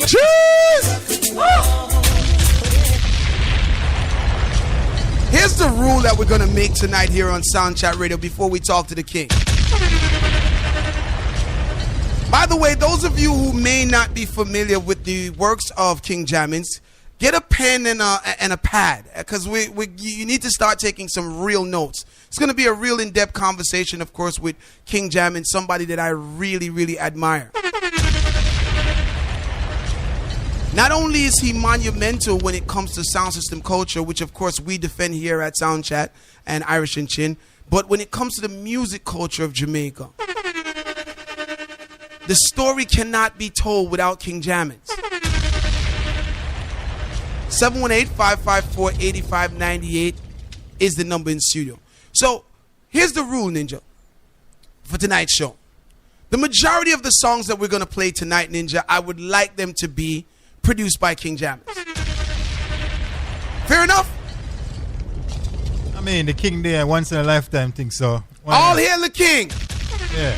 Cheers! Here's the rule that we're gonna make tonight here on Sound Chat Radio before we talk to the king. By the way, those of you who may not be familiar with the works of King Jammins, get a pen and a pad, because you need to start taking some real notes. It's going to be a real in-depth conversation, of course, with King Jammins, somebody that I really, really admire. Not only is he monumental when it comes to sound system culture, which of course we defend here at Sound Chat and Irish and Chin, but when it comes to the music culture of Jamaica, the story cannot be told without King Jammins. 718-554-8598 is the number in studio. So here's the rule, Ninja, for tonight's show. The majority of the songs that we're going to play tonight, Ninja, I would like them to be produced by King Jammins. Fair enough? I mean, the King there, once in a lifetime thing, so. All hail the King. Yeah.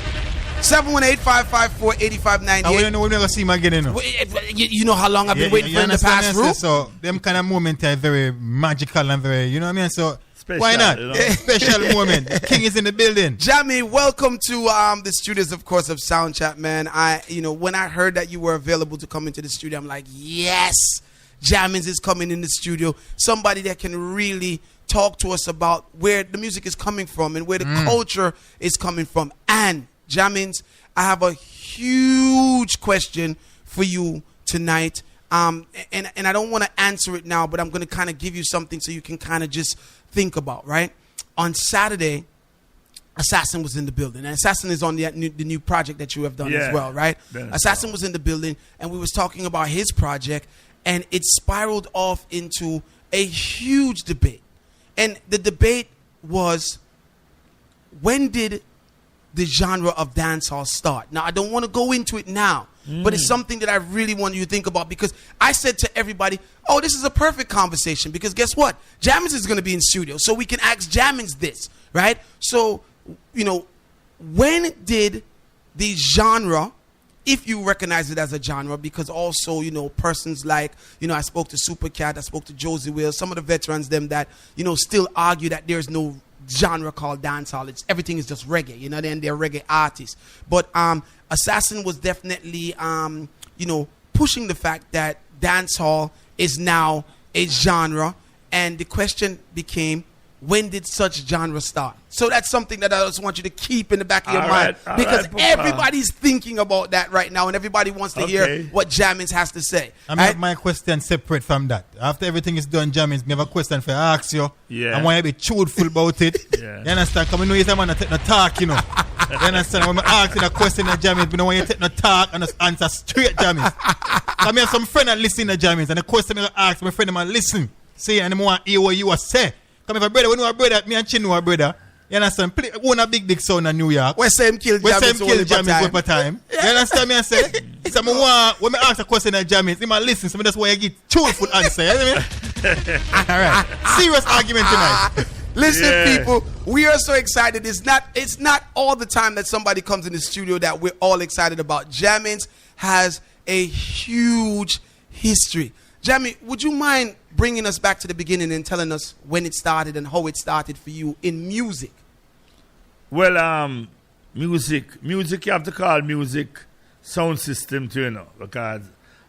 718-554-8598. I we'll never see him again, you know. You know how long I've been waiting for him to pass through? So, them kind of moments are very magical and very, you know what I mean? So, special, why not? You know? Special moment. The King is in the building. Jammy, welcome to the studios, of course, of Sound Chat, man. When I heard that you were available to come into the studio, I'm like, yes, Jammins is coming in the studio. Somebody that can really talk to us about where the music is coming from and where the culture is coming from. And Jammins, I have a huge question for you tonight. And I don't want to answer it now, but I'm going to kind of give you something so you can kind of just think about, right? On Saturday, Assassin was in the building. And Assassin is on the new project that you have done as well, right? Assassin was in the building, and we was talking about his project, and it spiraled off into a huge debate. And the debate was, when did the genre of dancehall start? Now, I don't want to go into it now, but it's something that I really want you to think about, because I said to everybody, oh, this is a perfect conversation, because guess what? Jammins is going to be in studio, so we can ask Jammins this, right? So, when did the genre, if you recognize it as a genre, because also, persons like, I spoke to Supercat, I spoke to Josie Will, some of the veterans, them that, still argue that there's no genre called dancehall. Everything is just reggae, then they're reggae artists. But Assassin was definitely, pushing the fact that dancehall is now a genre, and the question became, when did such genre start? So that's something that I just want you to keep in the back of your mind, because everybody's thinking about that right now, and everybody wants to hear what Jammins has to say. I have my question separate from that. After everything is done, Jammins, I have a question for ask you. I want you to be truthful about it. You understand? Because I know you're man that take no talk, You understand? When I ask you a question to Jammins, I don't want you to take no talk and just answer straight, Jammins. I have some friend that listen to Jammins, and the question I ask my friend, man, listen. See, and I want to hear what you say. Come if a brother, we know a brother, me and Chin know a brother. You understand? Play one a big sound in New York. Where same kill Jammins over time. You understand me? I say? So when I ask a question to Jammins, he might listen, so I just want to get truthful answer. You know what I mean? Alright. Serious argument tonight. Listen, people, we are so excited. It's not all the time that somebody comes in the studio that we're all excited about. Jammins has a huge history. Jammy, would you mind bringing us back to the beginning and telling us when it started and how it started for you in music? Well, music you have to call music sound system too, because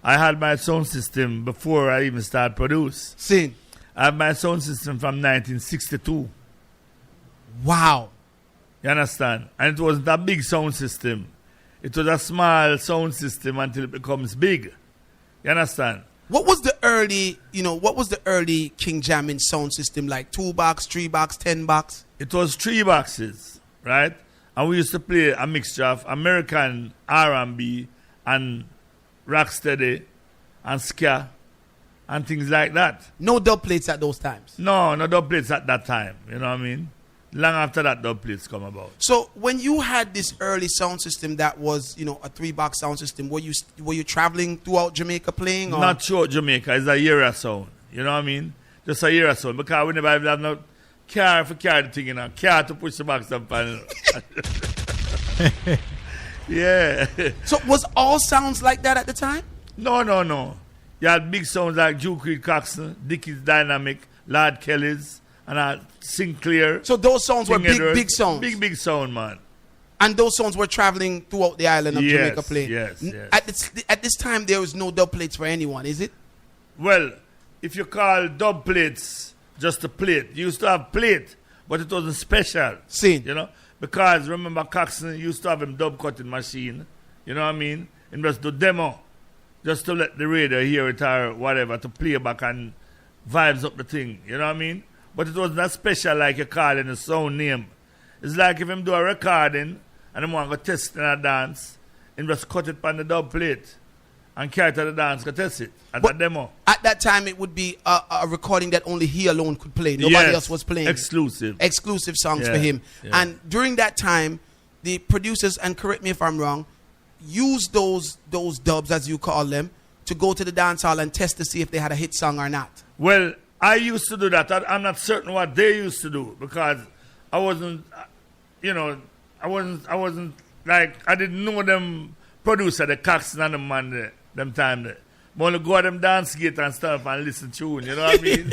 I had my sound system before I even started produce. Sing. I have my sound system from 1962. Wow. You understand? And it wasn't a big sound system. It was a small sound system until it becomes big. You understand? What was the early King Jammins sound system like? 2 box, 3 box, 10 box? It was 3 boxes, right? And we used to play a mixture of American R&B and rocksteady and ska and things like that. No dub plates at those times? No dub plates at that time. You know what I mean? Long after that, dub plates come about. So when you had this early sound system that was, a 3 box sound system, were you traveling throughout Jamaica playing? Or? Not throughout Jamaica. It's a era sound. You know what I mean? Just a era sound. Because we never have no car for carry the thing, car to push the box up. Yeah. So was all sounds like that at the time? No. You had big sounds like Duke Reed Coxsone, Dickie's Dynamic, Lord Kelly's, and Sinclair. So those sounds were big sounds. Big sound, man. And those sounds were traveling throughout the island of Jamaica playing. Yes. At this time, there was no dub plates for anyone, is it? Well, if you call dub plates just a plate, you used to have plate, but it wasn't special. Seen. You know? Because remember Coxsone used to have him dub cutting machine. You know what I mean? And just do demo. Just to let the radio hear it or whatever, to play back and vibes up the thing. You know what I mean? But it wasn't that special like you call in a sound name. It's like if him do a recording and him want to test in a dance, and just cut it on the dub plate and carry it to the dance to test it at the demo. At that time, it would be a recording that only he alone could play. Nobody else was playing. Exclusive songs for him. Yeah. And during that time, the producers, and correct me if I'm wrong, used those dubs, as you call them, to go to the dance hall and test to see if they had a hit song or not. Well, I used to do that. I'm not certain what they used to do because I wasn't, like, I didn't know them producer, the Coxsone and the man, them time there. But only go to them dance gate and stand up and listen to tune, you know what I mean?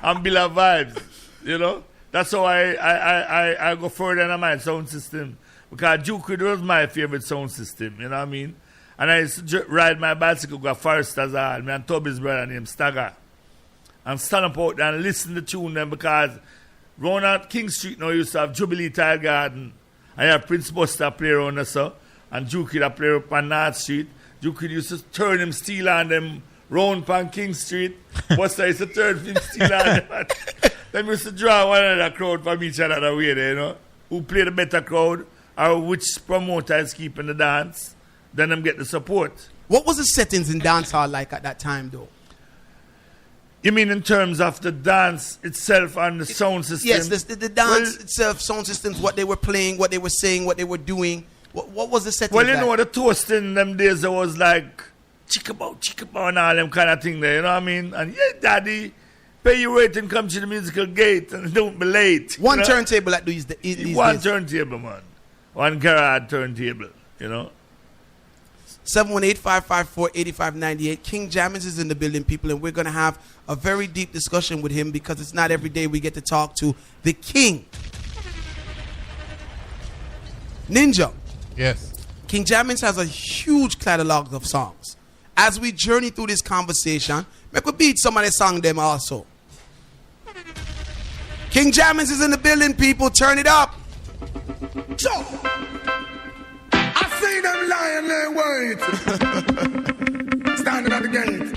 And build up vibes, you know? That's how I go further in my sound system. Because Duke Reed was my favorite sound system, you know what I mean? And I used to ride my bicycle, go Foresters Hall, me and Tubby's brother named Stagger. And stand up out there and listen to tune them because round at King Street now used to have Jubilee Tile Garden. I have Prince Buster play around there, so, and Duke Reed play up on North Street. Duke Reed used to turn him steel on them round on King Street. Buster used to turn him steel on them. Them used to draw one another crowd from each other way there, you know. Who play the better crowd or which promoter is keeping the dance, then them get the support. What was the settings in dancehall like at that time, though? You mean in terms of the dance itself and the sound system? Yes, the dance itself, sound systems, what they were playing, what they were saying, what they were doing. What was the setting? Well, you know, the toast in them days, it was like chickabow and all them kind of thing there, you know what I mean? And yeah, daddy, pay your rate and come to the musical gate and don't be late. One turntable at these days. One turntable, man. One garage turntable, you know. 718-554-8598. King Jammys is in the building, people, and we're going to have a very deep discussion with him because it's not every day we get to talk to the king. Ninja. Yes. King Jammys has a huge catalog of songs. As we journey through this conversation, make we beat some of the song them also. King Jammys is in the building, people. Turn it up. So, I see them lying there wait. Standing at the gate.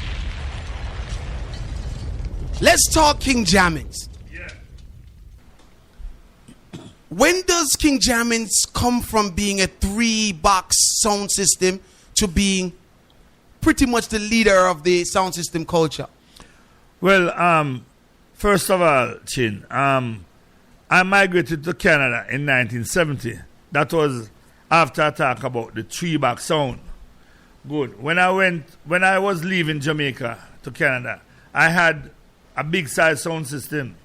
Let's talk King Jammys. Yeah. When does King Jammys come from being a 3-box sound system to being pretty much the leader of the sound system culture? Well, first of all, Chin, I migrated to Canada in 1970. That was after I talk about the 3-box sound. Good. When I was leaving Jamaica to Canada, I had a big size sound system.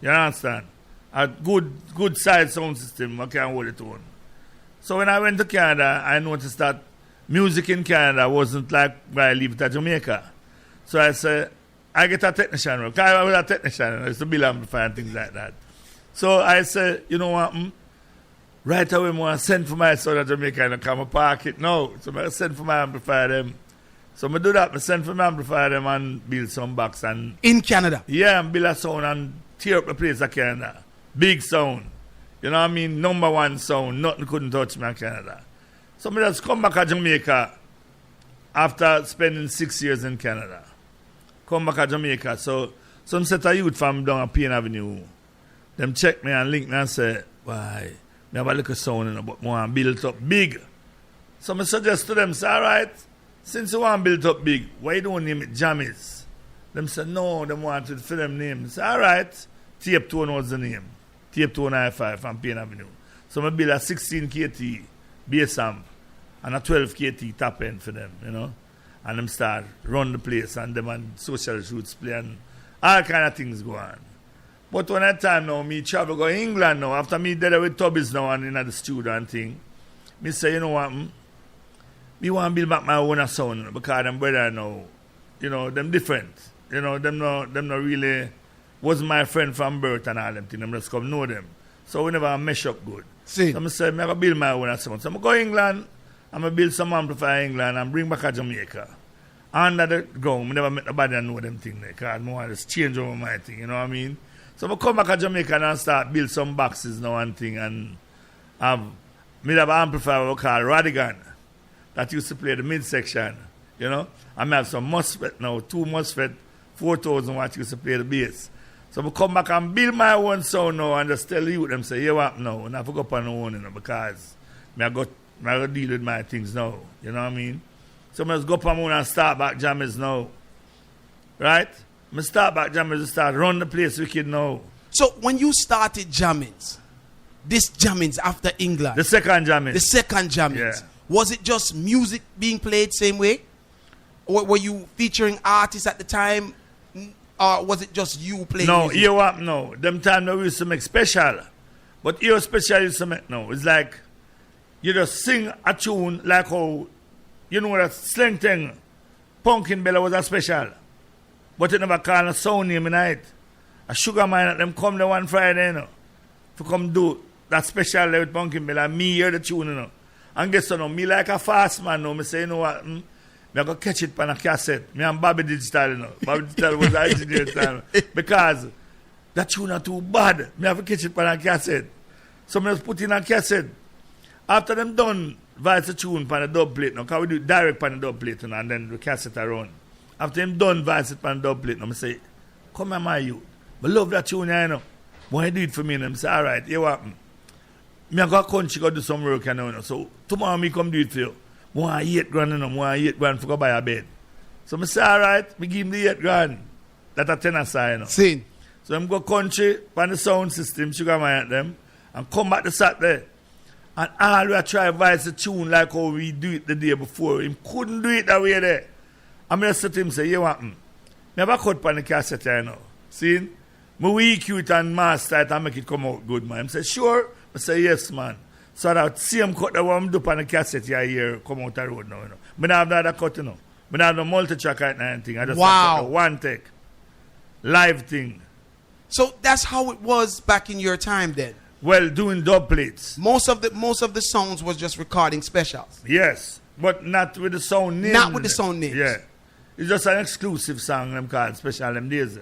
You understand? A good size sound system. I can hold it on. So when I went to Canada, I noticed that music in Canada wasn't like when I lived at Jamaica. So I said, I get a technician. I was a technician. I used to build amplifier and things like that. So I said, you know what? Right away, I want to send for my son at Jamaica and come park it now. So I send for my amplifier them. So I do that. I send for my amplifier them and build some box. And in Canada? Yeah, and build a sound and tear up the place of Canada. Big sound. You know what I mean? Number 1 sound. Nothing couldn't touch me in Canada. So I just come back to Jamaica after spending 6 years in Canada. Come back to Jamaica. So some set of youth from down at Payne Avenue, them check me and link me and say, why, me have a little sound in it, but I want to build it up big. So I suggest to them, say, all right, since you want to build it up big, why don't you name it Jammys? Them say, no, they want it for them name. Say, all right, Tape 2 was the name. Tape 295 from Payne Avenue. So I build a 16 KT bass amp and a 12 KT top end for them, you know. And them start run the place and them and social shoots play and all kind of things go on. But when that time now, me travel go to England now, after me there with Tubby's now and in the studio and thing, me say, you know what, me want to build back my own sound because them brother now, you know, them different. You know, them not really was my friend from birth and all them things. Them just come know them. So we never mesh up good. See. So I said, I'm going to build my own sound. So I'm going to go England, I'm going to build some amplifier in England and bring back a Jamaica. Under the ground, I never met nobody and know them things there because I want to just change over my thing, you know what I mean? So I come back to Jamaica and start build some boxes now and thing and have an amplifier we call Radigan that used to play the midsection, you know? I have some MOSFET now, 2 MOSFET, 4,000 watts used to play the bass. So I come back and build my own sound now and just tell you them, say, you what now? And I forgot upon the own, you know, because I got to deal with my things now, you know what I mean? So I just go up and start back jammers now. Right? I start back jammers and start run the place wicked now. So when you started jammings, this jammings after England. The second jammings. The second jammings. Yeah. Was it just music being played same way? Or were you featuring artists at the time? Or was it just you playing music? You what? No. Them time we used to make special. But your special used to make no. It's like you just sing a tune like how you know that slang thing, Pumpkin Bella was a special. But it never called a sound name in it. A Sugar Man at them come the one Friday, you know. To come do that special there with Pumpkin Bella. Me hear the tune, you know. And guess what, me like a fast man, now. Me say, you know what, me I go catch it on a cassette. Me and Bobby Digital, you know. Bobby Digital was the engineer time. Because that tune are too bad. Me have to catch it on a cassette. So me just put in a cassette. After them done, vice a tune on the dub plate now, because we do direct on the dub plate and then the cassette around. After him done vice it on the dub plate now, I say, come here my youth. I love that tune, you know. Why do it for me? And I say, all right, you what? Me I go to country, go do some work, you know. So tomorrow me come do it for you. I want 8 grand, you know. I want 8 grand for go buy a bed. So I say, all right, me give him the 8 grand. That a tenor side, you know. Sing. So I'm go country, on the sound system, Sugar Man at them, and come back to Saturday. And all we try to voice a tune like how we do it the day before. He couldn't do it that way there. I'm going to say to him, say, you want me? Never cut on the cassette, you know. See? Me EQ it and master it and make it come out good, man. I say, sure? I say, yes, man. So that same cut that I'm doing on the cassette here come out the road now, you know. I don't have the other cut, you know. I don't have the multi-track right now and thing. I just have one take. Live thing. So that's how it was back in your time then? Well, doing dub plates. Most of the songs was just recording specials. Yes, but not with the sound names. Not with the sound names. Yeah, it's just an exclusive song. Them called special them days.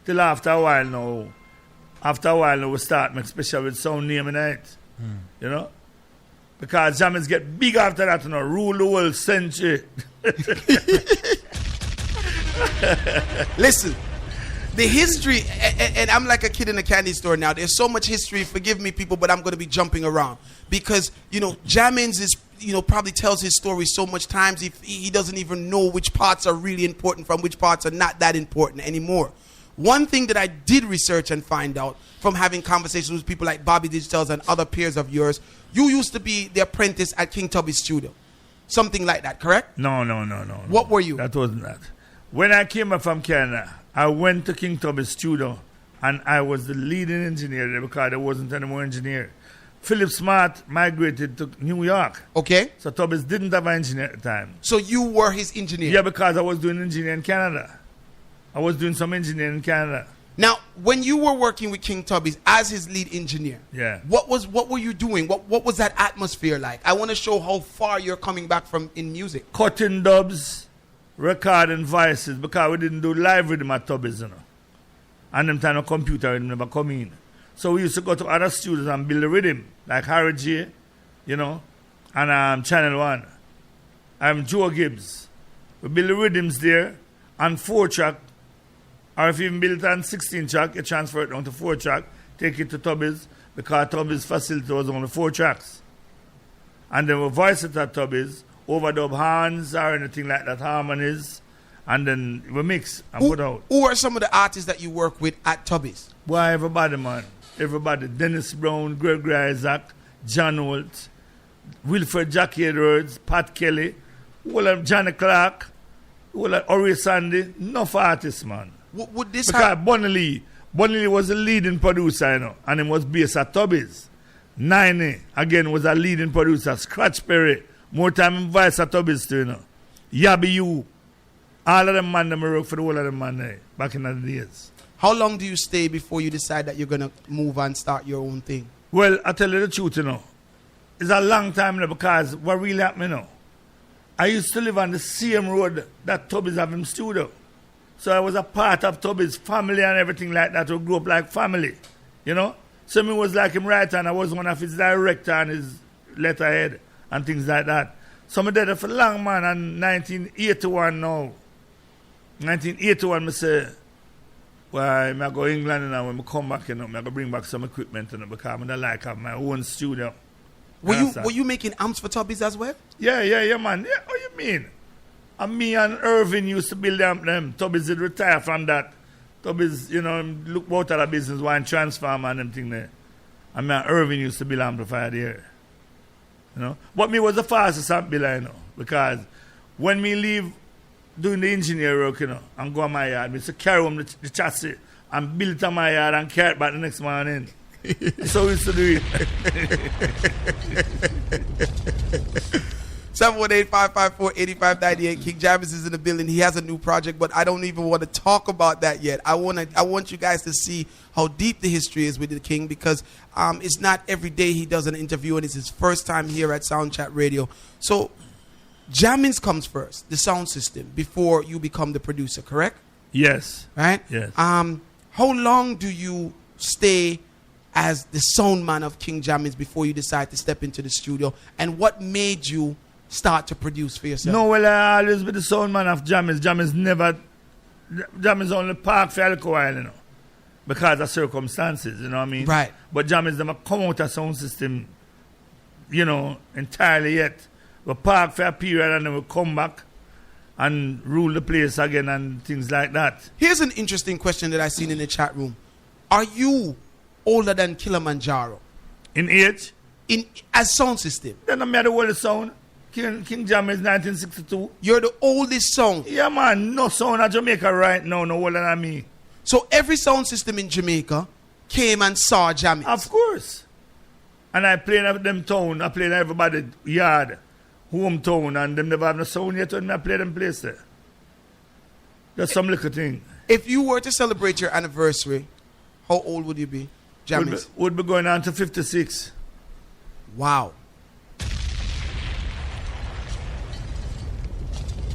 Till after a while now, we start make special with sound name in it. You know, because jammers get big after that. You know, rule the whole century. Listen. The history, and I'm like a kid in a candy store now. There's so much history. Forgive me, people, but I'm going to be jumping around because Jammins is probably tells his story so much times he doesn't even know which parts are really important from which parts are not that important anymore. One thing that I did research and find out from having conversations with people like Bobby Digitals and other peers of yours, you used to be the apprentice at King Tubby's studio, something like that, correct? No. What were you? That wasn't that. When I came up from Canada, I went to King Tubby's studio, and I was the leading engineer there because there wasn't any more engineer. Philip Smart migrated to New York. Okay. So Tubby's didn't have an engineer at the time. So you were his engineer? Yeah, because I was doing engineering in Canada. I was doing some engineering in Canada. Now, when you were working with King Tubby's as his lead engineer, yeah, what were you doing? What was that atmosphere like? I want to show how far you're coming back from in music. Cutting dubs, recording voices, because we didn't do live rhythm at Tubby's, you know. And them time of computer rhythm never come in. So we used to go to other studios and build a rhythm, like Harry J, you know, and Channel 1. I'm Joe Gibbs. We build the rhythms there on 4-track, or if you even build it on 16-track, you transfer it down to 4-track, take it to Tubby's, because Tubby's facility was only 4 tracks. And then we voice it at Tubby's, overdub hands or anything like that, harmonies, and then we mix and put out. Who are some of the artists that you work with at Tubby's? Boy, everybody, man. Everybody. Dennis Brown, Gregory Isaac, John Holt, Wilfred Jackie Edwards, Pat Kelly, Johnny Clark, Ori Sandy. Enough artists, man. Would this because Bunny Lee was the leading producer, you know, and he was based at Tubby's. Nine, again, was a leading producer. Scratch Perry More time in voice at Tubby's too, you know. Yabby you. All of them man them work for the whole of them man there, back in the days. How long do you stay before you decide that you're going to move and start your own thing? Well, I tell you the truth, you know. It's a long time now because what really happened, you know. I used to live on the same road that Tubby's have in studio. So I was a part of Tubby's family and everything like that. We grew up like family, you know. So me was like him right and I was one of his director and his letterhead and things like that. So I did it for long, man, and 1981 now. 1981, I say, well, I go to England and when I come back, you know, I go bring back some equipment, you know, because I like have my own studio. Were you making amps for Tubby's as well? Yeah, man. Yeah, what you mean? And me and Irvin used to build them. Tubby's did retire from that. Tubby's, you know, look out at the business, one transformer and them thing there. And me and Irvin used to build amplifier there. You know? But me was the fastest amp builder, you know, because when me leave doing the engineer work, you know, and go on my yard, me used to carry home the chassis and build it on my yard and carry it back the next morning. So we used to do it. 718-554-8598. King Jammy is in the building. He has a new project, but I don't even want to talk about that yet. I want you guys to see how deep the history is with the King, because it's not every day he does an interview, and it's his first time here at Sound Chat Radio. So jamming comes first, the sound system, before you become the producer, correct? Yes. Right? Yes. How long do you stay as the sound man of King Jammies before you decide to step into the studio, and what made you start to produce for yourself? No, well, I always be the sound man of Jammies. Jammies only park for a while, you know, because of circumstances, you know what I mean? Right. But Jammies never come out of sound system, you know, entirely yet. We park for a period and then we come back and rule the place again and things like that. Here's an interesting question that I seen in the chat room. Are you older than Kilimanjaro? In age? As sound system? Then I'm the oldest sound. King Jammy is 1962. You're the oldest sound? Yeah, man. No sound at Jamaica right now, no older than me. So every sound system in Jamaica came and saw Jammy? Of course. And I played at them town. I played at everybody's yard, hometown, and them never have no sound yet when I play them place there. That's some little thing. If you were to celebrate your anniversary, how old would you be, Jammy? Would be going on to 56. Wow.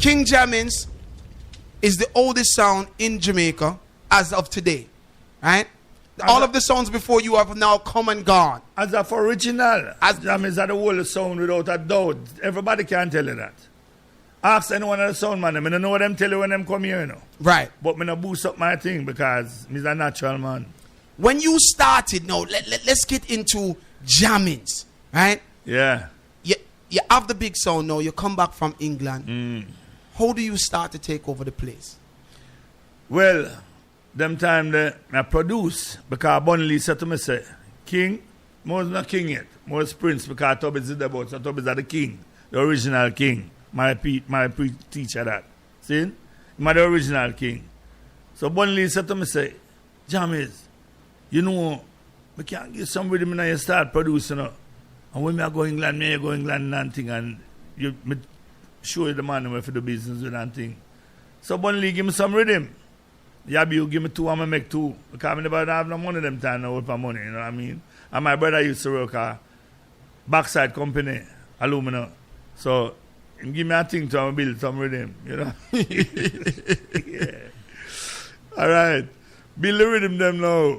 King Jammins is the oldest sound in Jamaica as of today, right? All of the sounds before you have now come and gone. As of original, Jammins are the oldest sound without a doubt. Everybody can tell you that. Ask anyone of the sound man, I don't know what them tell you when them come here, you know. Right. But me not boost up my thing because me's a natural man. When you started, now let's get into Jammins, right? Yeah. You have the big sound now, you come back from England. How do you start to take over the place? Well, them time I produce because Bunley said to me, say, King, I was not king yet. I was prince because Tubby's is the boat, so Tubby's are the king, the original king. My teacher that. See? I'm the original king. So Bunley said to me, say, Jammies, you know, we can't get some rhythm and you start producing. And when I go England, I go England and thing, and you show you the man where for the business with and thing. So Bunley give me some rhythm. Yabby, you give me two, I'm going to make two. Because I never have no money them time, no for money, you know what I mean? And my brother used to work a backside company, aluminum. So he give me a thing to build some rhythm, you know? Yeah. All right. Build the rhythm them now.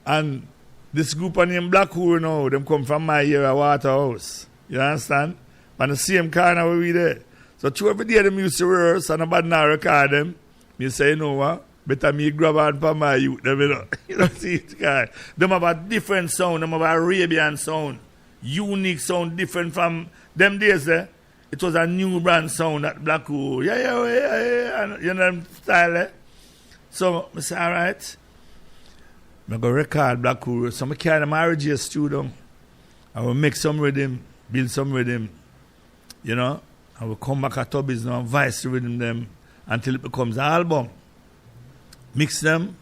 And this group named Blackwood now, them come from my area, Waterhouse. You understand? On the same corner where we there. So through every day them used to rehearse and nobody now record them. Me say, you know what? Better me grab on for my youth, them, you know. You know, see it, guy. Them have a different sound, them have a Arabian sound. Unique sound, different from them days, eh? It was a new brand sound at Blackwood. Yeah. You know them style, eh? So I say, all right. I go record Blackwood. So I carry my RJ studio. I will make some rhythm, build some rhythm. You know? I will come back at Tubby's now, vice rhythm them until it becomes an album. Mix them.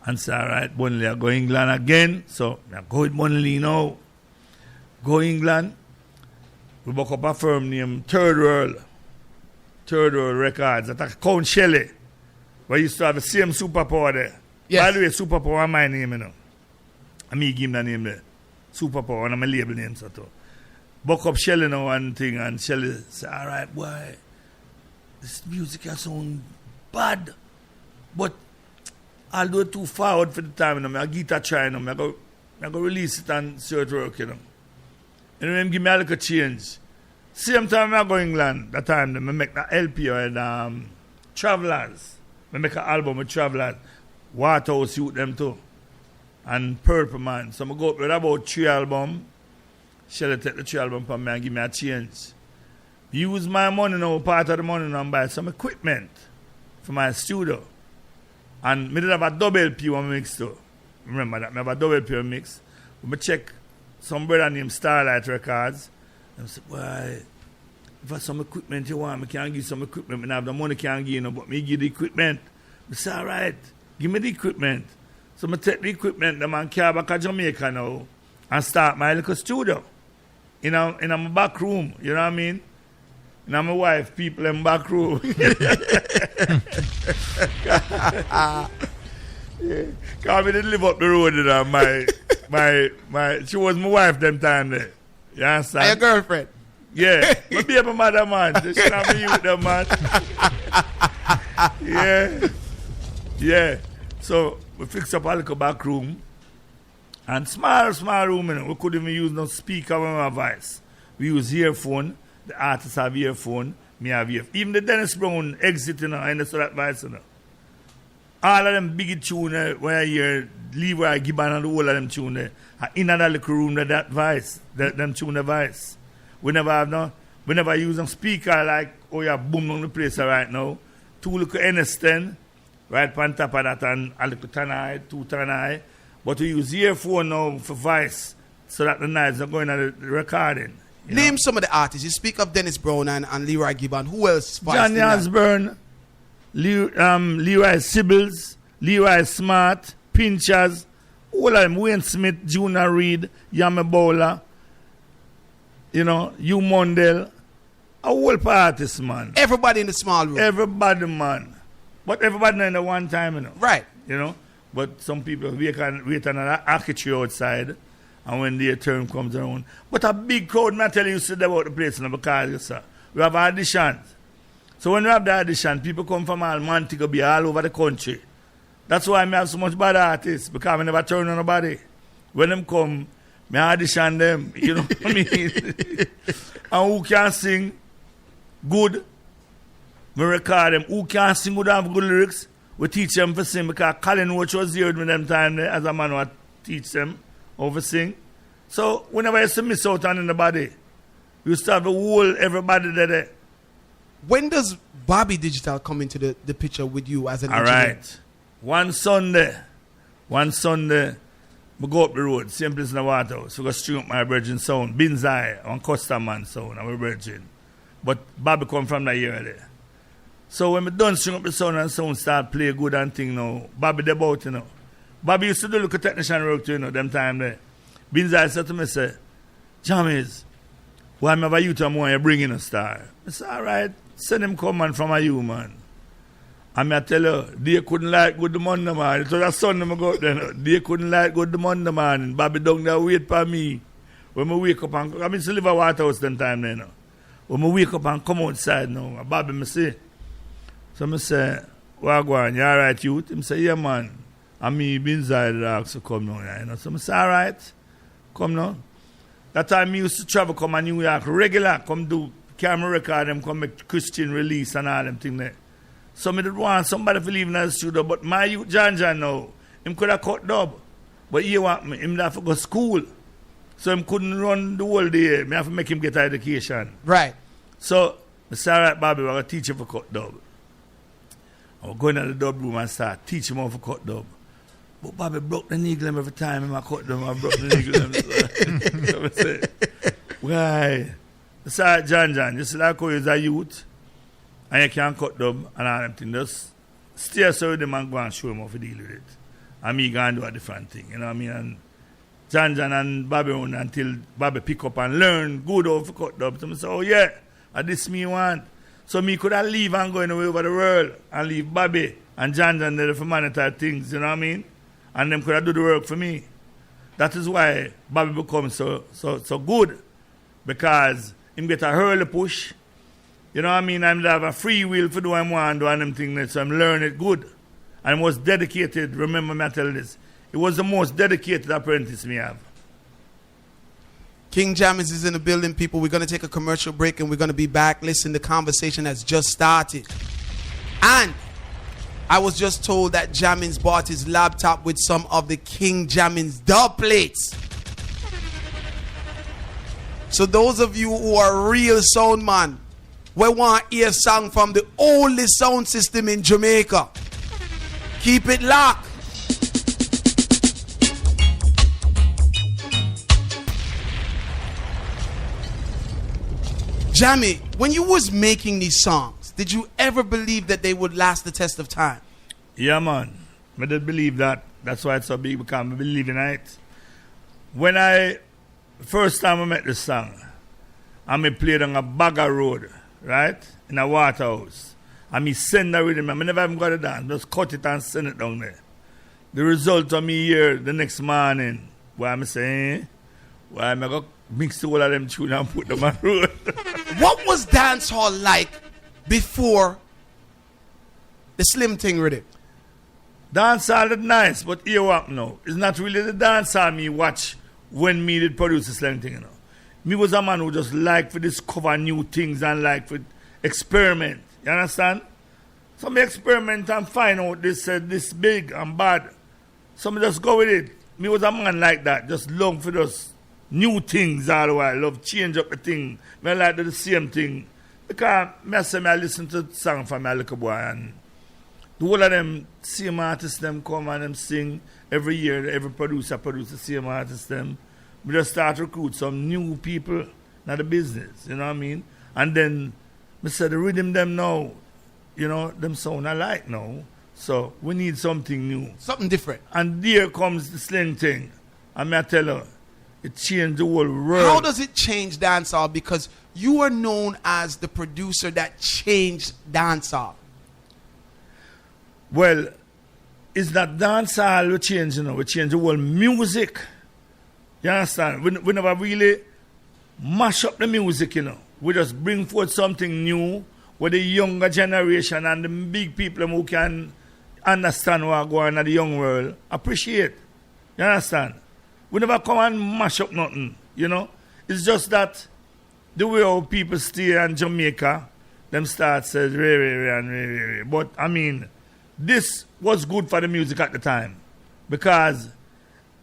And say, all right, Bunley, I go England again. So I go with Bunley now. Go England. we buck up a firm named Third World Records. That's Count Shelley. Where used to have the same superpower there. Yes. By the way, superpower my name, you know. And me give him the name there. Superpower, and my label name, so too. Buck up Shelley now one thing, and Shelley say, all right, boy, this music has sound bad, but I'll do it too forward for the time, you know. I get a try, you know. I go release it and see it work, you know. And then give me a little change. Same time I go England, that time, I make the LP and Travelers. I make an album with Travelers. Waterhouse Youth them too. And Purple Man. So I go up with about 3 albums. Shall take the 3 albums from me and give me a change. Use my money now, part of the money now, and buy some equipment for my studio. And I did have a double LP one mix too. Remember that, I have a double LP mix. I check some brother named Starlight Records. And I said, boy, if I have some equipment you want, I can give some equipment. I have the money can give you, but me give the equipment. I said, all right, give me the equipment. So I take the equipment, the man carry back to Jamaica now and start my little studio. In my back room, you know what I mean? And my wife, people in my back room. Because we didn't live up the road, you know, she was my wife them time there. You understand? And your girlfriend? Yeah. My baby mother, man. She have me with them, man. Yeah. So we fixed up a little back room. And small room, you know. We couldn't even use no speaker with my voice. We use earphone. The artists have earphone. Me have earphone. Even the Dennis Brown exit, you know, and the that voice, you know. All of them big tune where I hear Leroy Gibbon and all of them tune there. In that little room that voice, them tune the voice. We never use a speaker like, oh yeah, boom on the place right now. 2 little NS10, right on top of that, and a little tanai, 2 tanai. But we use earphone now for voice so that the nights are going at the recording. Name some of the artists. You speak of Dennis Brown and Leroy Gibbon. Who else? Johnny Osborne, Leroy Sibbles, Leroy Smart, Pinchers, all of them, Wayne Smith, Junior Reed, Yami Bowler, you know, Hugh Mondale, a whole parties, man. Everybody in the small room. Everybody, man. But everybody in the one time, you know. Right. You know. But some people wait on an architecture outside, and when their turn comes around. But a big crowd, man, I tell you said about the place, you know, because we have auditions. So when we have the audition, people come from all Montego Bay, all over the country. That's why I have so much bad artists, because I never turn on nobody. When them come, I audition them, you know what I mean? And who can sing good, we record them. Who can sing good and have good lyrics, we teach them to sing, because Colin Watch was here with me them time there, as a man who teach them how to sing. So whenever you see miss out on anybody, you start the whole everybody there. When does Bobby Digital come into the picture with you as an engineer? All right. One Sunday, we go up the road, same place in the Waterhouse. We go string up my virgin sound, Binzai, on Custom Man sound, I'm a virgin. But Bobby come from the area there. So when we done string up the sound and sound start play good and thing now, Bobby the bout, you know. Bobby used to do look at technician work too, you know, them time there. Binzai said to me, say, Jammies, why am I you to want you bring in a star? I said, all right, send him come man from a you, man. And I tell you, they couldn't like good the Monday, man. It was a Sunday I go out there. They couldn't like good the Monday, man. Bobby down there wait for me. When I wake up and I mean to live at Waterhouse them time there, you know. When I wake up and come outside now, Bobby me say. So I say, Wagwan, you all right, youth? He say, yeah, man. And me been inside the ask to come now, you know. So I say, all right, come now. That time I used to travel, come to New York regular, come do camera record, them come make Christian release and all them thing there. So I didn't want somebody to leave in the studio, but my youth John now, him could have cut dub. But he want me, him have to go to school. So him couldn't run the whole day. I have to make him get education. Right. So I said, all right, Bobby, we're going to teach him to cut dub. I was going to the dub room and start teach him how to cut dub. But Bobby broke the needle every time I cut them. I broke the needle. So I said, why? I said, John, just like how you're a youth, and you can't cut them and all them things. Just stay so with them and go and show them how to deal with it. And me go and do a different thing. You know what I mean? And Jan and Bobby on until Bobby pick up and learn good how to cut dub. So I say, oh yeah, and this me want. So me could have leave and go away over the world and leave Bobby and Jan there for monetize things, you know what I mean? And them could have do the work for me. That is why Bobby becomes so good. Because him get a early push. You know what I mean? I'm have a free will for do what I want do and them things. So I'm learning it good. And was dedicated, remember me I tell you this. It was the most dedicated apprentice me have. King Jammies is in the building, people. We're going to take a commercial break and we're going to be back. Listen, the conversation has just started. And I was just told that Jammins bought his laptop with some of the King Jammins dub plates. So those of you who are real sound man, we want to hear a song from the oldest sound system in Jamaica. Keep it locked. Jammy, when you was making these songs, did you ever believe that they would last the test of time? Yeah, man. I did believe that. That's why it's so big because I believe in it. When first time I met this song, I played on a Bagger Road, right? In a waterhouse. And me send the rhythm. I never even got it down. Just cut it and send it down there. The result of me here the next morning, why I'm saying, why I'm going to mix all of them tunes and put them on the road. What was dancehall like before the Slim Thing rhythm? Dancehall is nice, but here what now? It's not really the dancehall me watch when me did produce the Slim Thing, you know. Me was a man who just like to discover new things and like to experiment. You understand? So me experiment and find out this big and bad. So me just go with it. Me was a man like that, just love for those new things all the while. Love change up the thing. Me like do the same thing. Because I listen to song from my little boy and the whole of them same artists them come and them sing every year. Every producer produce the same artists them. We just start recruit some new people in the business. You know what I mean? And then I said the rhythm them now, you know, them sound alike now. So we need something new. Something different. And there comes the Sling Thing. And I tell her, it changed the whole world. How does it change dancehall? Because you are known as the producer that changed dancehall. Well, it's not dancehall we change, you know. We change the whole music. You understand? We never really mash up the music, you know. We just bring forth something new with the younger generation and the big people who can understand what going on in the young world appreciate. You understand? We never come and mash up nothing, you know. It's just that the way how people stay in Jamaica, them start says re. But I mean, this was good for the music at the time because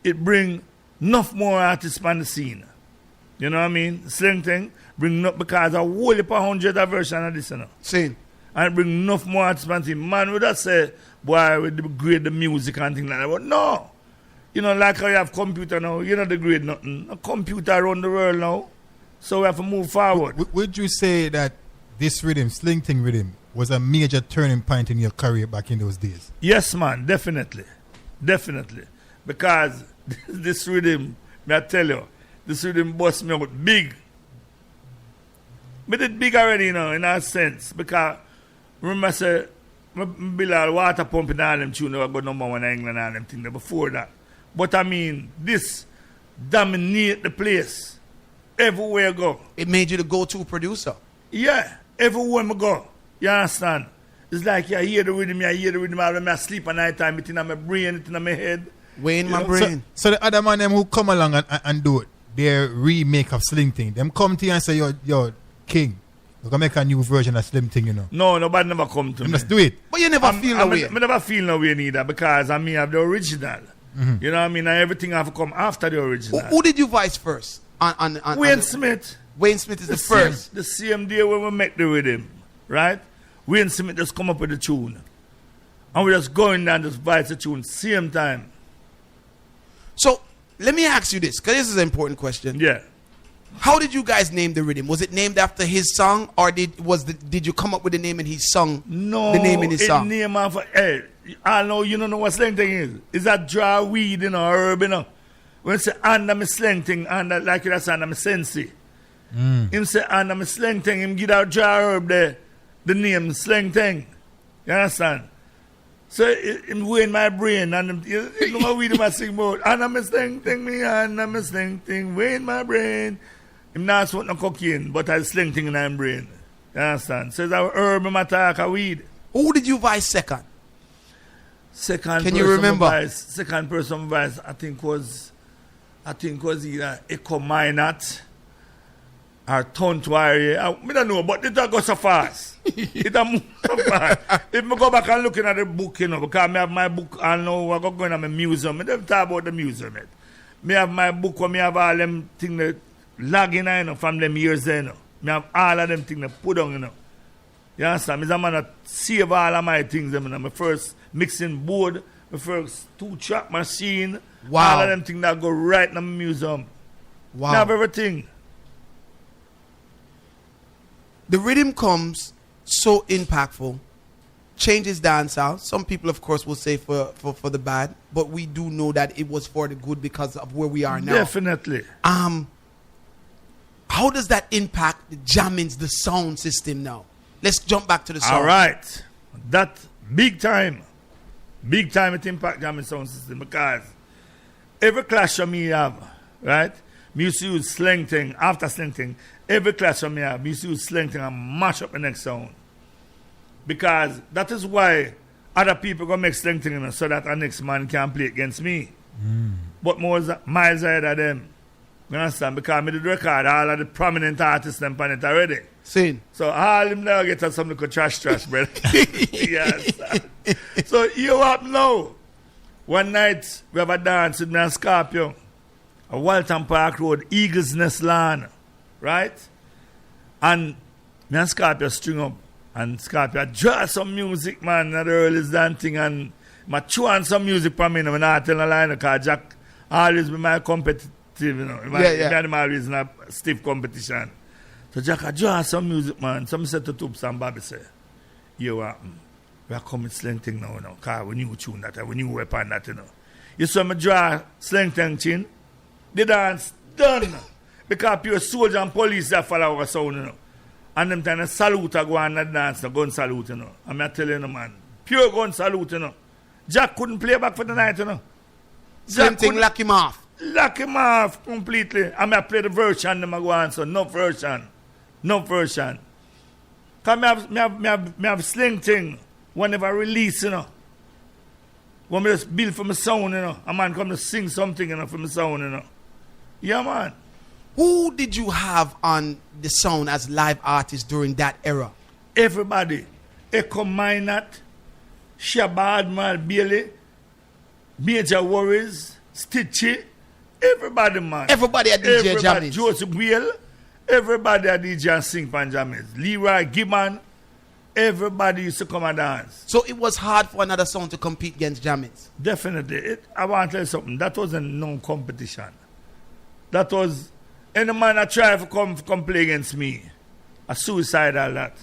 it bring enough more artists on the scene. You know what I mean? Same thing. Bring up because a whole heap of 100 version of this, you know. Same. And bring enough more artists on the scene. Man, would that say, boy, we degrade the music and things like that. But no. You know, like how you have computer now, you don't degrade nothing. A computer around the world now. So we have to move forward. Would you say that this rhythm, Sling Thing rhythm, was a major turning point in your career back in those days? Yes, man, definitely. Definitely. Because this rhythm, may I tell you, this rhythm bust me out big. But it's big already, you know, in a sense. Because remember I said, I build a water pump in all them tunes, I got number one in England and all them things before that. But I mean, this dominate the place. Everywhere I go. It made you the go-to producer. Yeah, everywhere I go. You understand? It's like you hear the rhythm, I sleep at night time, it's in my brain, it's in my head. Way in my brain. So the other man them who come along and do it, their remake of Sling Thing, them come to you and say, yo, King, we're going to make a new version of Slim Thing, you know. No, nobody never come to me. Let's do it. But you never feel no way. I never feel no way neither because I mean I have the original. Mm-hmm. You know what I mean? And everything have to come after the original. Who did you voice first? Wayne Smith. Wayne Smith is the first. The same day when we met the rhythm, right? Wayne Smith just come up with the tune. And we just go in there and just voice the tune same time. So, let me ask you this, because this is an important question. Yeah. How did you guys name the rhythm? Was it named after his song, or did you come up with the name and he sung the name in his song? No, name of I know you don't know what Sling Thing is. It's a dry weed, you know, herb, you know. When say under me slang thing, under like that's under me sensei. Him say under me slang thing, him give out jar herb there, the name slang thing. You understand? So him go in my brain and you know what we do my sing about. Under me slang thing, way in my brain. Him not smoke no cocaine, but I slang thing in my brain. You understand? So it's our herb and attack a weed. Who did you vice second? Can you remember? Second person vice, I think was either Echo Minot or Tontwari. I don't know, but it don't go so fast. It don't move so fast. If I go back and looking at the book, you know, because I have my book, I know I'm going to my museum. I don't talk about the museum yet. I have my book where I have all them things that lagging, you know, from them years there, you know. I have all of them things that put on, you know. You understand? I'm going to save all of my things. You know. My first mixing board, my first 2-track machine. Wow. All of them things that go right in the museum. Wow. I have everything. The rhythm comes so impactful, changes dancehall. Some people, of course, will say for the bad, but we do know that it was for the good because of where we are now. Definitely. How does that impact the jammings, the sound system now? Let's jump back to the sound. All right. That big time it impact jamming sound system because every clash of me have, right? Me used to use slang thing, after slang thing, every clash of me have, me used to use slang thing and mash up the next sound. Because that is why other people go make slang thing, you know, so that our next man can play against me. But more miles ahead of them. You understand? Because me did record all of the prominent artists them on it already. Sing. So all them now get us some little trash, brother. Yes. So you up now. One night we have a dance with me and Scorpio. A Walton Park Road, Eagles Nest Lawn. Right? And me and Scorpio string up. And Scorpio draw some music, man, at the earliest dancing. And I chew on some music for me. I'm not telling a lie because Jack always be my competitive, you know. I'm always in a stiff competition. So Jack, I draw some music, man. Some said to Tubs and Bobby say, you we are coming slang thing now, you know, because we new tune that, we new weapon that, you know. You saw me draw slang thing chin, the dance done. Because pure soldier and police that follow our sound, you know. And them time salute I go on that dance, the gun salute, you know. I'm not telling you, man. Pure gun salute, you know. Jack couldn't play back for the night, you know. Same thing, lock him off. Lock him off completely. I play the version, them I go on, so no version. No version. Because I have sling thing whenever I release, you know. When I just build for my sound, you know. A man come to sing something, you know, for my sound, you know. Yeah, man. Who did you have on the sound as live artists during that era? Everybody. Echo Minot, Shabba Admiral Bailey, Major Worries, Stitchy. Everybody, man. Everybody at DJ Jammy. Joseph Wheel. Everybody at DJ and sing Panjamis. Leroy Gibbon. Everybody used to come and dance. So it was hard for another sound to compete against Jammys. Definitely. I want to tell you something. That wasn't no competition. That was any man that tried to come play against me. A suicidal that.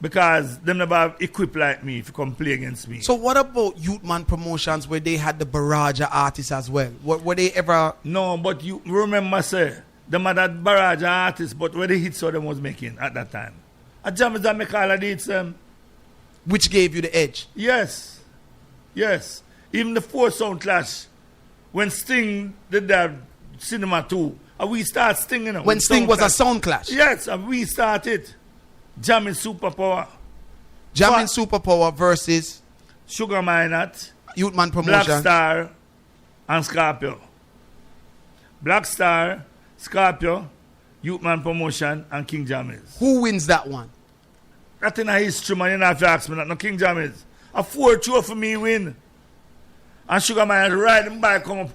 Because them never have equipped like me if you come play against me. So what about Youthman Promotions where they had the barrage of artists as well? Were they ever... No, but you remember, say, them had that barrage of artists, but where the hits them was making at that time. A Jammys that make all of the hits. Which gave you the edge? Yes. Yes. Even the 4 Sound Clash, when Sting did that Cinema 2, and we start Sting, you know. When Sting was a Sound Clash? Yes, and we started. Jammy Superpower. Jammy Superpower versus Sugar Minot, Youthman Promotion, Black Star, and Scorpio. Black Star, Scorpio, Youthman Promotion, and King Jammys. Who wins that one? That in a history, man. You don't have to ask me that. No, King Jammys. A 4-2 for me win. And Sugar Minot riding back come up.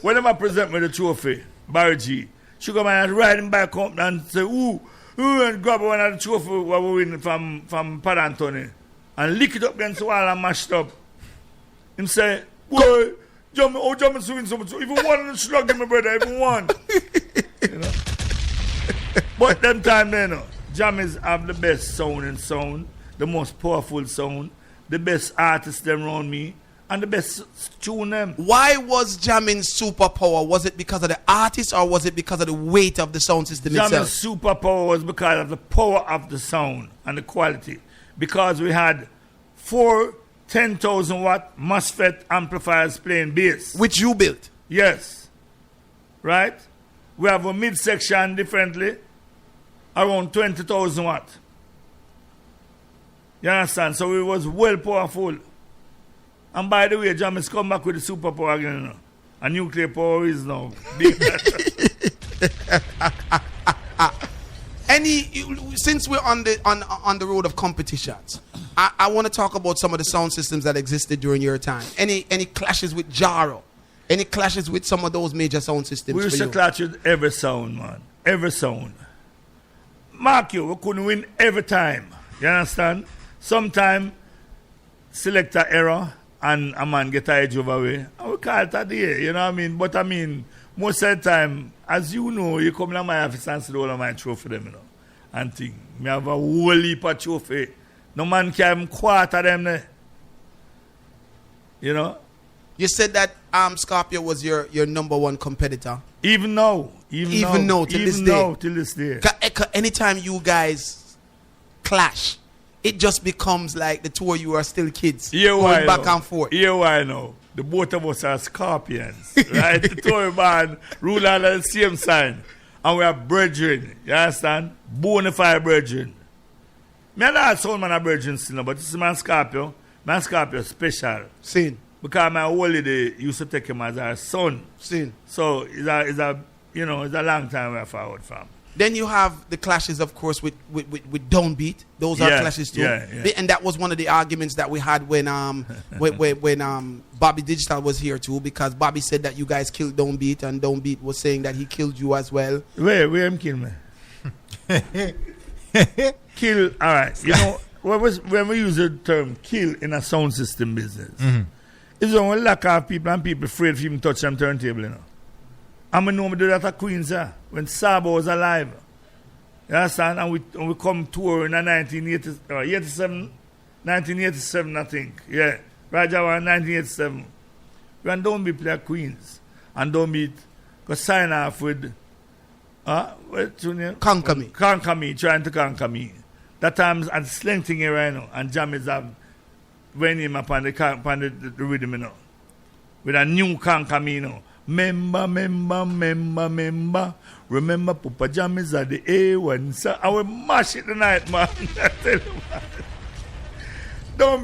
When them present me the trophy, Barry G, Sugar Minot riding back come up and say, ooh, and grab one of the trophy what we win from Pat Anthony and lick it up against the wall and mashed up. Him say, boy, Jammy win so much. Even one in the slug, my brother, even one. You know? But them time then, you know, Jammys have the best sound, the most powerful sound, the best artists them around me, and the best tune them. Why was Jammy's superpower? Was it because of the artist or was it because of the weight of the sound system Jammy's itself? superpower was because of the power of the sound and the quality. Because we had 4 10,000 watt MOSFET amplifiers playing bass. Which you built? Yes. Right? We have a midsection differently, around 20,000 watt. You understand? So it was well powerful. And by the way, Jammy's come back with the superpower again. You know? A nuclear power is now big. Since we're on the road of competitions, I want to talk about some of the sound systems that existed during your time. Any clashes with Jaro? Any clashes with some of those major sound systems? We used to clash with every sound, man. Every sound. Mark you, we couldn't win every time. You understand? Sometime selector error and a man get a edge over way. And we call it a day, you know what I mean? But I mean, most of the time, as you know, you come to my office and see all of my trophy them, you know. And thing. Me have a whole heap of trophy. No man can quarter them there. You know? You said that Scorpio was your number one competitor. Even now. Even now, till this day. Anytime you guys clash, it just becomes like the two of you are still kids. Going back and forth. Yeah, why now? The both of us are scorpions. Right? The Tory man rule out the same sign. And we are brethren. You understand? Bonafide brethren. Me and that sound man a brethren still, but this is my Scorpio. My Scorpio special. Seen. Because my holiday used to take him as our son. Seen. So it's a long time we're forward from. Then you have the clashes, of course, with Downbeat. Those are clashes too. Yeah. And that was one of the arguments that we had when Bobby Digital was here too, because Bobby said that you guys killed Downbeat, and Downbeat was saying that he killed you as well. Where him kill me? Kill, all right. You know, when we use the term kill in a sound system business, it's only lack of people and people afraid for him to touch them turntable, you know. And I know we do that at Queens, when Sabo was alive. You understand? And we come tour in 1987, I think. Yeah. Rajawa 1987. When Downbeat play at Queens. And Downbeat go sign off with what's your name? Conquer Me, trying to conquer me. That time I'm slanting it right now. And Jammy's have when him upon the rhythm, you know. With a new conquer me, you know. Member. Remember, Papa Jammy's at the A1. So I will mash it tonight, man. I tell you, man. Don't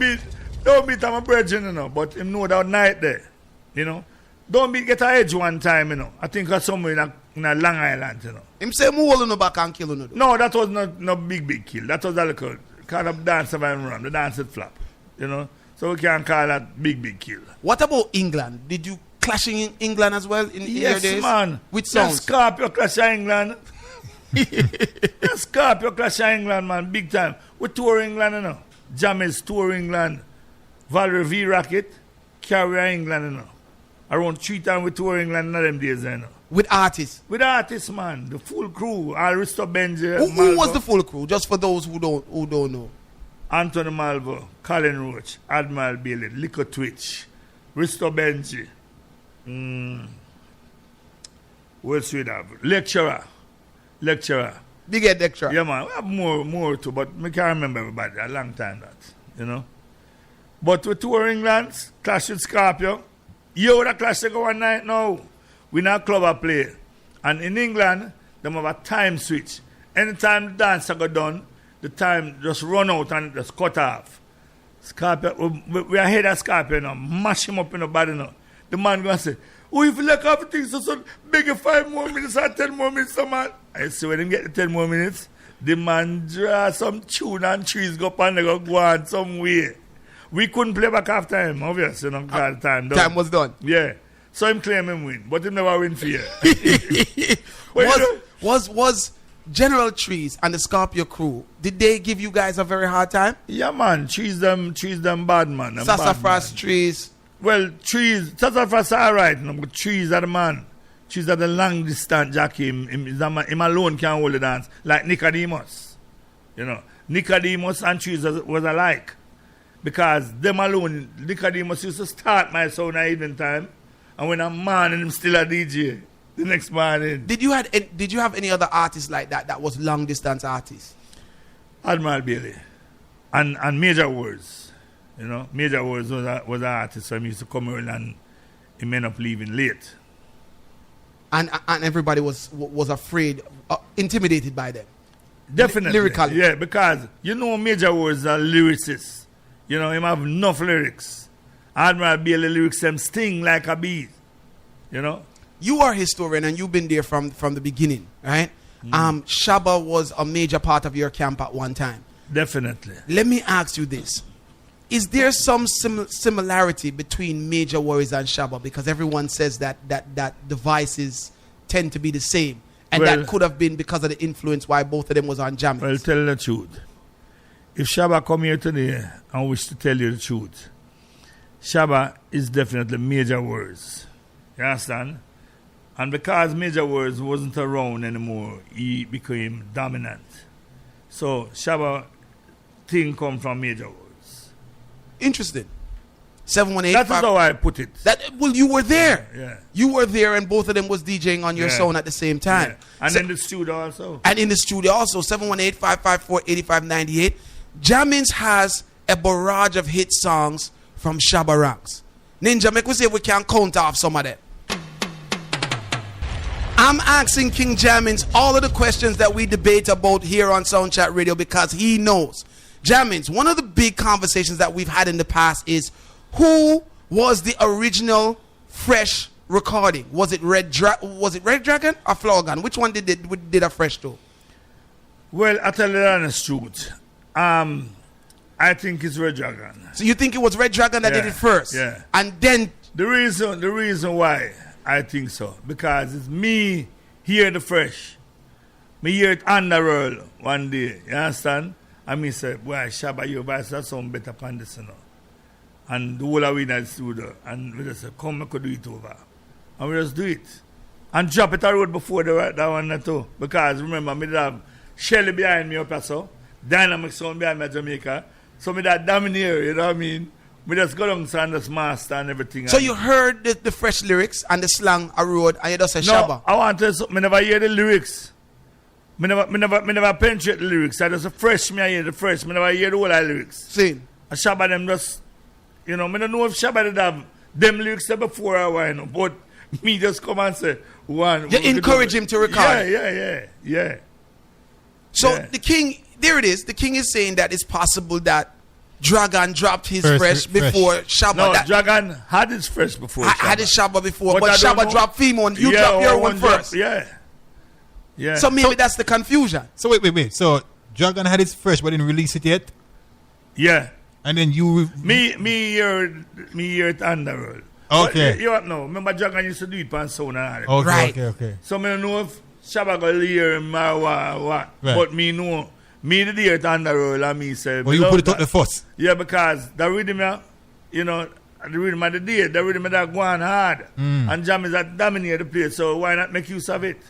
beat I'm a brethren, you know. But him know that night there, you know. Don't beat get a edge one time, you know. I think that's somewhere in a Long Island, you know. Him say more no back and kill no. No, that was not big kill. That was a little kind of dance of run. The dance it flap, you know. So we can't call that big kill. What about England? Did you clashing in England as well in your days? Yes, man. With songs? Scorpio clash in England. Scorpio clash in England, man. Big time. We tour England, you know. Jammy's tour England. Valerie V Rocket. Carrier England, you know. Around 3 times we tour England in them days, you know. With artists? With artists, man. The full crew. Aristo Benji. Who was the full crew? Just for those who don't know. Anthony Malvo, Colin Roach, Admiral Bailey, Lico Twitch, Risto Benji. What should we have? Lecturer. Big head lecturer. Yeah, man. We have more too, but I can't remember everybody. A long time that, you know. But we tour England, clash with Scorpio. Yo, the clash they go one night now. We not club a play. And in England, they have a time switch. Anytime the dance go done, the time just run out and just cut off. Scorpio, we are ahead of Scorpio now. Mash him up in the body now. The man going to say, oh, if you like everything, so beg you 5 more minutes or 10 more minutes, so man. I say, when him get the 10 more minutes, the man draw some tune and trees go up and they go on some way. We couldn't play back after him, obviously, you know, because time done. Time was done. Yeah. So him claim him win, but him never win for you. Was General Trees and the Scorpio crew, did they give you guys a very hard time? Yeah, man. Trees them bad, man. Sassafras Trees. Well, Trees, Sassafras are alright, no, but Trees are the man. Trees are the long distance jockey. Him alone can't hold the dance. Like Nicodemus. You know, Nicodemus and Trees was alike. Because them alone, Nicodemus used to start my sound at evening time. And when I'm morning, I'm still a DJ the next morning. Did you have any other artists like that was long distance artists? Admiral Bailey. And Major Words. You know, Major Words was an artist, so he used to come early and he ended up leaving late. And everybody was afraid, intimidated by them. Definitely. Lyrically. Yeah, because you know Major Words are lyricists. You know, him have enough lyrics. Admiral Bailey lyrics them sting like a bee. You know? You are a historian and you've been there from the beginning, right? Shabba was a major part of your camp at one time. Definitely. Let me ask you this. Is there some similarity between Major Warriors and Shabba? Because everyone says that the vices tend to be the same. And that could have been because of the influence why both of them was on Jammy. Well, tell the truth. If Shabba come here today and wish to tell you the truth, Shabba is definitely Major Words. You understand? And because Major Words wasn't around anymore, he became dominant. So Shabba thing come from Major Words. Interesting. 718. That is how I put it. Well, you were there. Yeah. You were there, and both of them was DJing on your sound at the same time. Yeah. And in the studio also. And in the studio also. 718-554-8598. Jammins has a barrage of hit songs from Shabba Ranks. Ninja, make we see if we can count off some of them. I'm asking King Jammins all of the questions that we debate about here on Sound Chat Radio because he knows. Jammins, one of the big conversations that we've had in the past is who was the original fresh recording? Was it Red Dragon or Flogan? Which one did a fresh to? Well, I tell you the honest truth. I think it's Red Dragon. So you think it was Red Dragon that did it first? Yeah. And then the reason why I think so, because it's me hear the fresh. Me hear it on the roll one day. You understand? And me say, boy, Shabba, your voice that sound better than this, you know. And the whole of we in the studio. And we just say, come, we could do it over. And we just do it. And drop it a road before that one too. Because remember, me did have Shelly behind me up there, so. Dynamic sound behind me at Jamaica. So me that domineer, you know what I mean? We just go down and just master and everything. So you heard the fresh lyrics and the slang a road and you just say Shabba? No, I want to say, me never hear the lyrics. Me never penetrate the lyrics. I just fresh, me I hear the fresh. Me never hear the whole of the lyrics. See? And Shabba them just, you know, me don't know if Shabba did have them lyrics there before or why, you know, but me just come and say, one. You encourage him to record. Yeah. So the king, there it is. The king is saying that it's possible that Dragon dropped his fresh before Shabba. No, Dragon had his fresh before Shabba. Had his Shabba before, but Shabba dropped Femon. You dropped your one first. Yeah. So maybe that's the confusion. So wait. So Dragon had his fresh but didn't release it yet? Yeah. And then you... Me hear it on the road. Okay. You don't know. Remember Dragon used to do it on sound and all. Right. Okay. So I don't know if Shabba got to hear him or what. Right. But me know. Me did hear it on the road and me say... Well, you put it on the first. Yeah, because the rhythm, you know, the rhythm of the day, the rhythm of that go on hard. And Jammy is that dominate the place, so why not make use of it?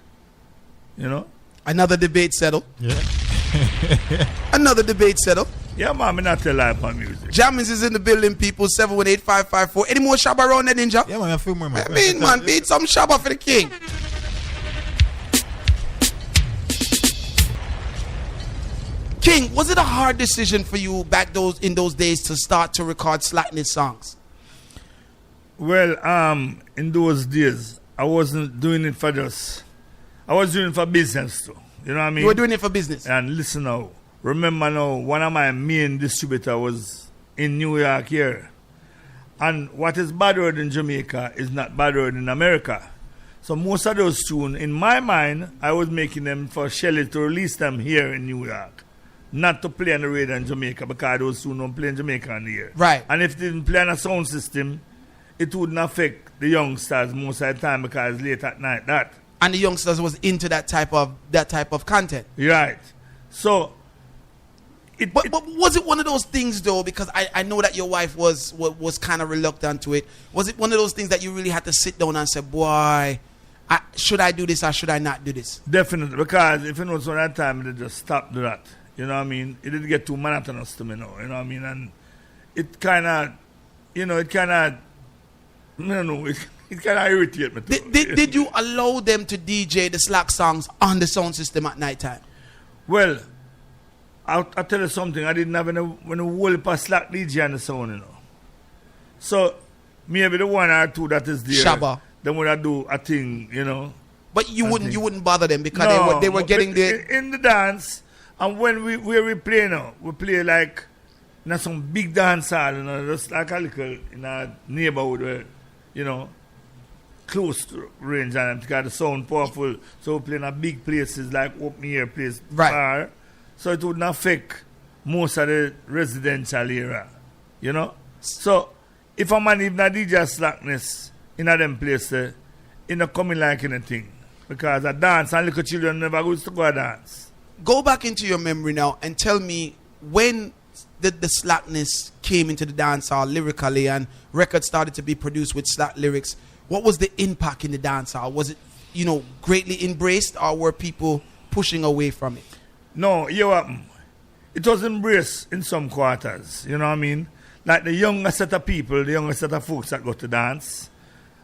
You know? Another debate settled. Yeah. Another debate settled. Yeah, man, I'm not tell live on music. Jammins is in the building, people. 718-554. Any more Shabba around there, Ninja? Yeah, man, I feel more, man. I mean, man, beat some Shabba for the king. King, was it a hard decision for you back in those days to start to record slackness songs? Well, in those days, I wasn't doing it for just... I was doing it for business too. You know what I mean? You were doing it for business. And listen now. Remember now, one of my main distributors was in New York here. And what is bad word in Jamaica is not bad word in America. So most of those tunes, in my mind, I was making them for Shelly to release them here in New York. Not to play on the radio in Jamaica, because those tunes don't play in Jamaica on the air. Right. And if they didn't play on a sound system, it wouldn't affect the youngsters most of the time because it's late at night. And the youngsters was into that type of content. Right. So, but was it one of those things though? Because I know that your wife was kind of reluctant to it. Was it one of those things that you really had to sit down and say, boy, should I do this or should I not do this? Definitely, because if you know, so that time they just stopped that. You know what I mean? It didn't get too monotonous to me now. You know what I mean? And it kind of, you know, it kind of irritate me. Did you allow them to DJ the Slack songs on the sound system at night time? Well, I'll tell you something. I didn't have any whole heap of Slack DJ on the sound, you know. So maybe the one or two that is there, Shabba. Then when I do a thing, you know. But you wouldn't bother them because they were getting the in the dance. And when we play now, we play like some big dance hall, you know, just like a little in a neighborhood where, you know, close to range and because the sound powerful. So we play in a big places like open air place, right. Bar. So it wouldn't affect most of the residential area, you know. So if a man even a DJ slackness in a them places, it not coming like anything. Because a dance and little children never used to go a dance. Go back into your memory now and tell me when the slackness came into the dancehall lyrically and records started to be produced with slack lyrics. What was the impact in the dancehall? Was it, you know, greatly embraced or were people pushing away from it? No, it was embraced in some quarters, you know what I mean? Like the younger set of people, the younger set of folks that go to dance,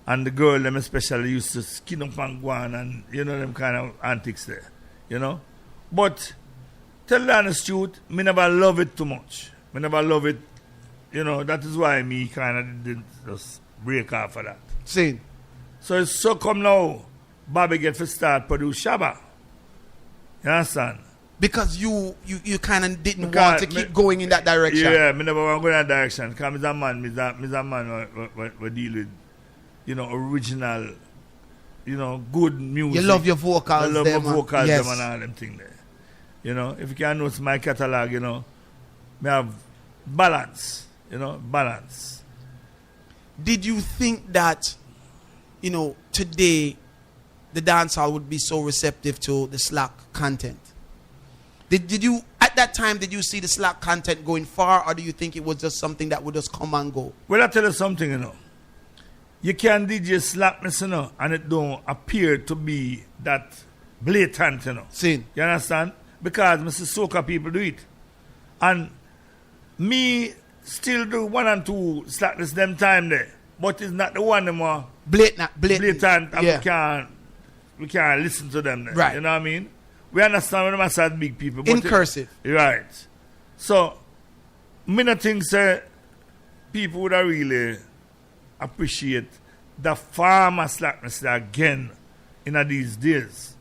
and the girl, them especially, used to skin up and go on and, you know, them kind of antics there, you know? But, tell the honest truth, me never love it too much. Me never love it, you know, that is why me kind of didn't just break off of that. Same. So it's so come now, Bobby get to start produce Shabba. You understand? Because you kind of didn't want to keep going in that direction. Yeah, me never want to go in that direction. Because I'm a man we deal with, you know, original, you know, good music. You love your vocals. I love them, my vocals yes. them and all them things there. You know, if you can notice my catalog, you know, me have balance, you know, balance. Did you think that, you know, today the dancehall would be so receptive to the slack content? Did you, at that time, did you see the slack content going far, or do you think it was just something that would just come and go? Well, I tell you something, you know. You can DJ slackness, you know, and it don't appear to be that blatant, you know. Seen. You understand? Because Mr. Soca people do it. And me still do one and two slackness them time there. But it's not the one them more blatant and yeah. we can't listen to them there. Right. You know what I mean? We understand when them are big people. In cursive. Right. So, me not think say people would have really appreciate the farmer slackness again in these days.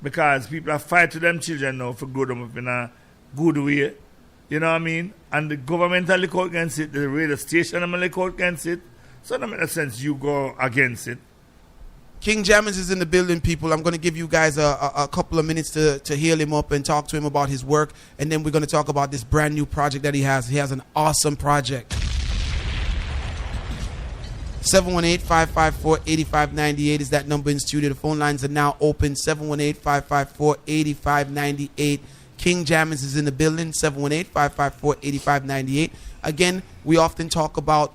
Because people are fighting them children now for grow them up in a good way. You know what I mean? And the government will look out against it, the radio station will look out against it. So in a sense you go against it. King Jammies is in the building, people. I'm going to give you guys a couple of minutes to heal him up and talk to him about his work. And then we're going to talk about this brand new project that he has. He has an awesome project. 718-554-8598 is that number in studio. The phone lines are now open. 718-554-8598. King Jammies is in the building. 718-554-8598. Again, we often talk about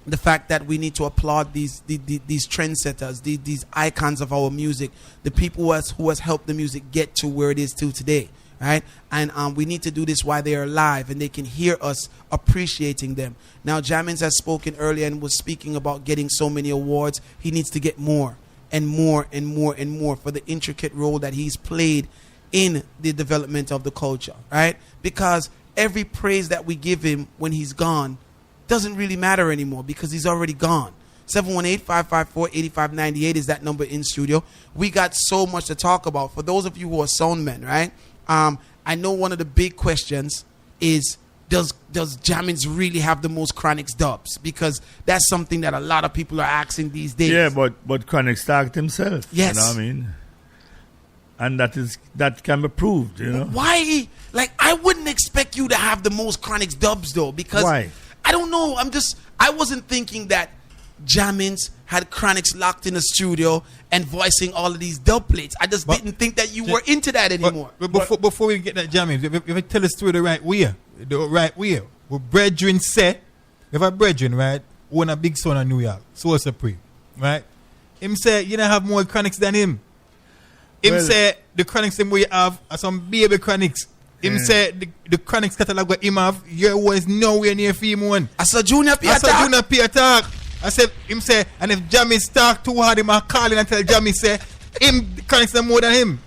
the fact that we need to applaud these trendsetters, these icons of our music, the people who has helped the music get to where it is to today, right? And we need to do this while they are alive and they can hear us appreciating them. Now, Jamins has spoken earlier and was speaking about getting so many awards. He needs to get more and more and more and more for the intricate role that he's played in the development of the culture, right? Because every praise that we give him when he's gone doesn't really matter anymore because he's already gone. 718-554-8598 is that number in studio. We got so much to talk about. For those of you who are sound men, right? I know one of the big questions is, does Jamins really have the most Chronix dubs? Because that's something that a lot of people are asking these days. Yeah, but Chronix tagged himself. Yes. You know what I mean? And that can be proved, you know? Why? Like, I wouldn't expect you to have the most Chronix dubs, though. Because why? I don't know. I wasn't thinking that Jamins had Chronix locked in the studio and voicing all of these dub plates. I just didn't think that you were into that anymore. But before we get that Jamins, if I tell the story the right way, what brethren say, if a brethren, right, own a big son in New York, Soul Supreme, right, him say, you don't have more Chronix than him. Him say, the Chronix him we have are some baby Chronix. Him say the Chronics catalog where him have, your one is nowhere near for him one. I saw Junior P I saw Junior P attack. I said, him say, and if Jammy talk too hard, him a call in and tell Jammy say, him Chronics are more than him.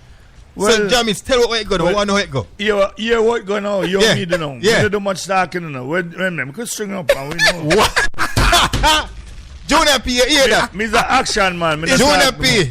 Well, so Jammy, tell what it go. I want to know how it go. Yeah, what go now? You yeah. need to know. Yeah. We don't do much talking now. Remember, we could string up and we know. What? Junior P, you hear that? Me's an action man. Junior P.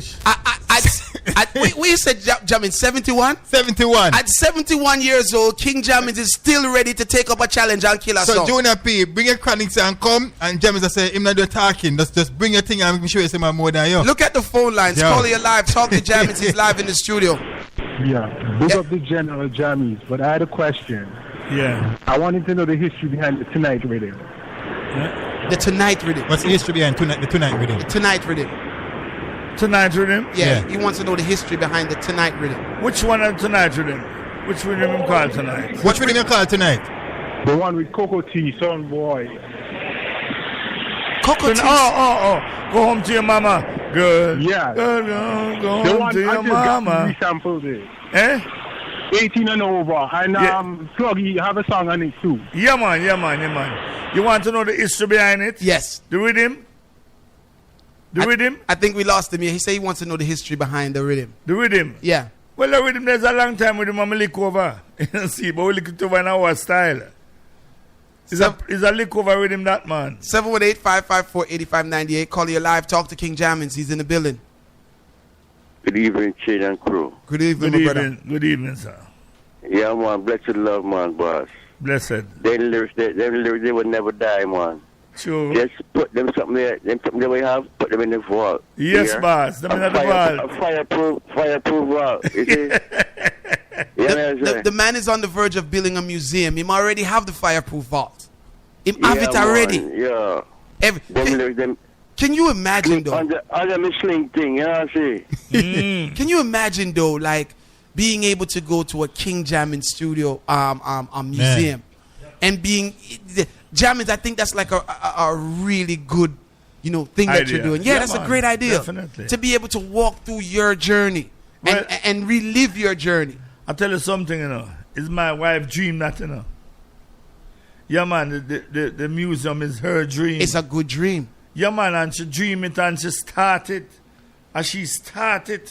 We said Jammin 71? 71. At 71 years old, King Jammin is still ready to take up a challenge and kill us. So Junior P, bring your Chronics and come, and Jammin say, him not do talking. Just bring your thing and make me show you some more than you. Look at the phone lines. Yo. Call you live. Talk to Jammin. He's live in the studio. Yeah, big up the general Jammies, but I had a question. Yeah. I wanted to know the history behind the Tonight Rhythm. The Tonight Rhythm. What's the history behind the Tonight Rhythm? The Tonight Rhythm. Tonight Rhythm? Yeah, he wants to know the history behind the Tonight Rhythm. Which one of Tonight Rhythm? Which rhythm you call tonight? Which rhythm you call tonight? The one with Coco T, Son Boy. Coco T. Oh. Go home to your mama. Good. Yeah. Go The home one to your I just got mama. resampled it. Eh? 18 and over. And Sluggy have a song on it too. Yeah, man. You want to know the history behind it? Yes. The rhythm? The rhythm? I think we lost him here. He said he wants to know the history behind the rhythm. The rhythm? Yeah. Well, the rhythm, there's a long time with him and lick over. You see, but we lick it over in our style. It's a lick over rhythm, that man. 718-554-8598. Call you live. Talk to King Jammins. He's in the building. Good evening, Shane and crew. Good evening, my brother. Good evening, sir. Yeah, man. Blessed love, man, boss. Blessed. Them lyrics, they will never die, man. Sure. Just put them something there. Them something that we have, put them in the vault. Yes, boss. Them in the vault. Fireproof vault. You see? The man is on the verge of building a museum. He already have the fireproof vault. He have it already. Man, yeah. Can you imagine though? Under Michelin thing, you know what I say? Can you imagine though, like being able to go to a King Jammin studio museum and being Jammins? I think that's like a really good, thing that you're doing. Yeah, that's a great idea. Definitely. To be able to walk through your journey and relive your journey. I'll tell you something, It's my wife's dream, that, Yeah, man, the museum is her dream. It's a good dream. Yeah, man, and she dream it and she started. And she started.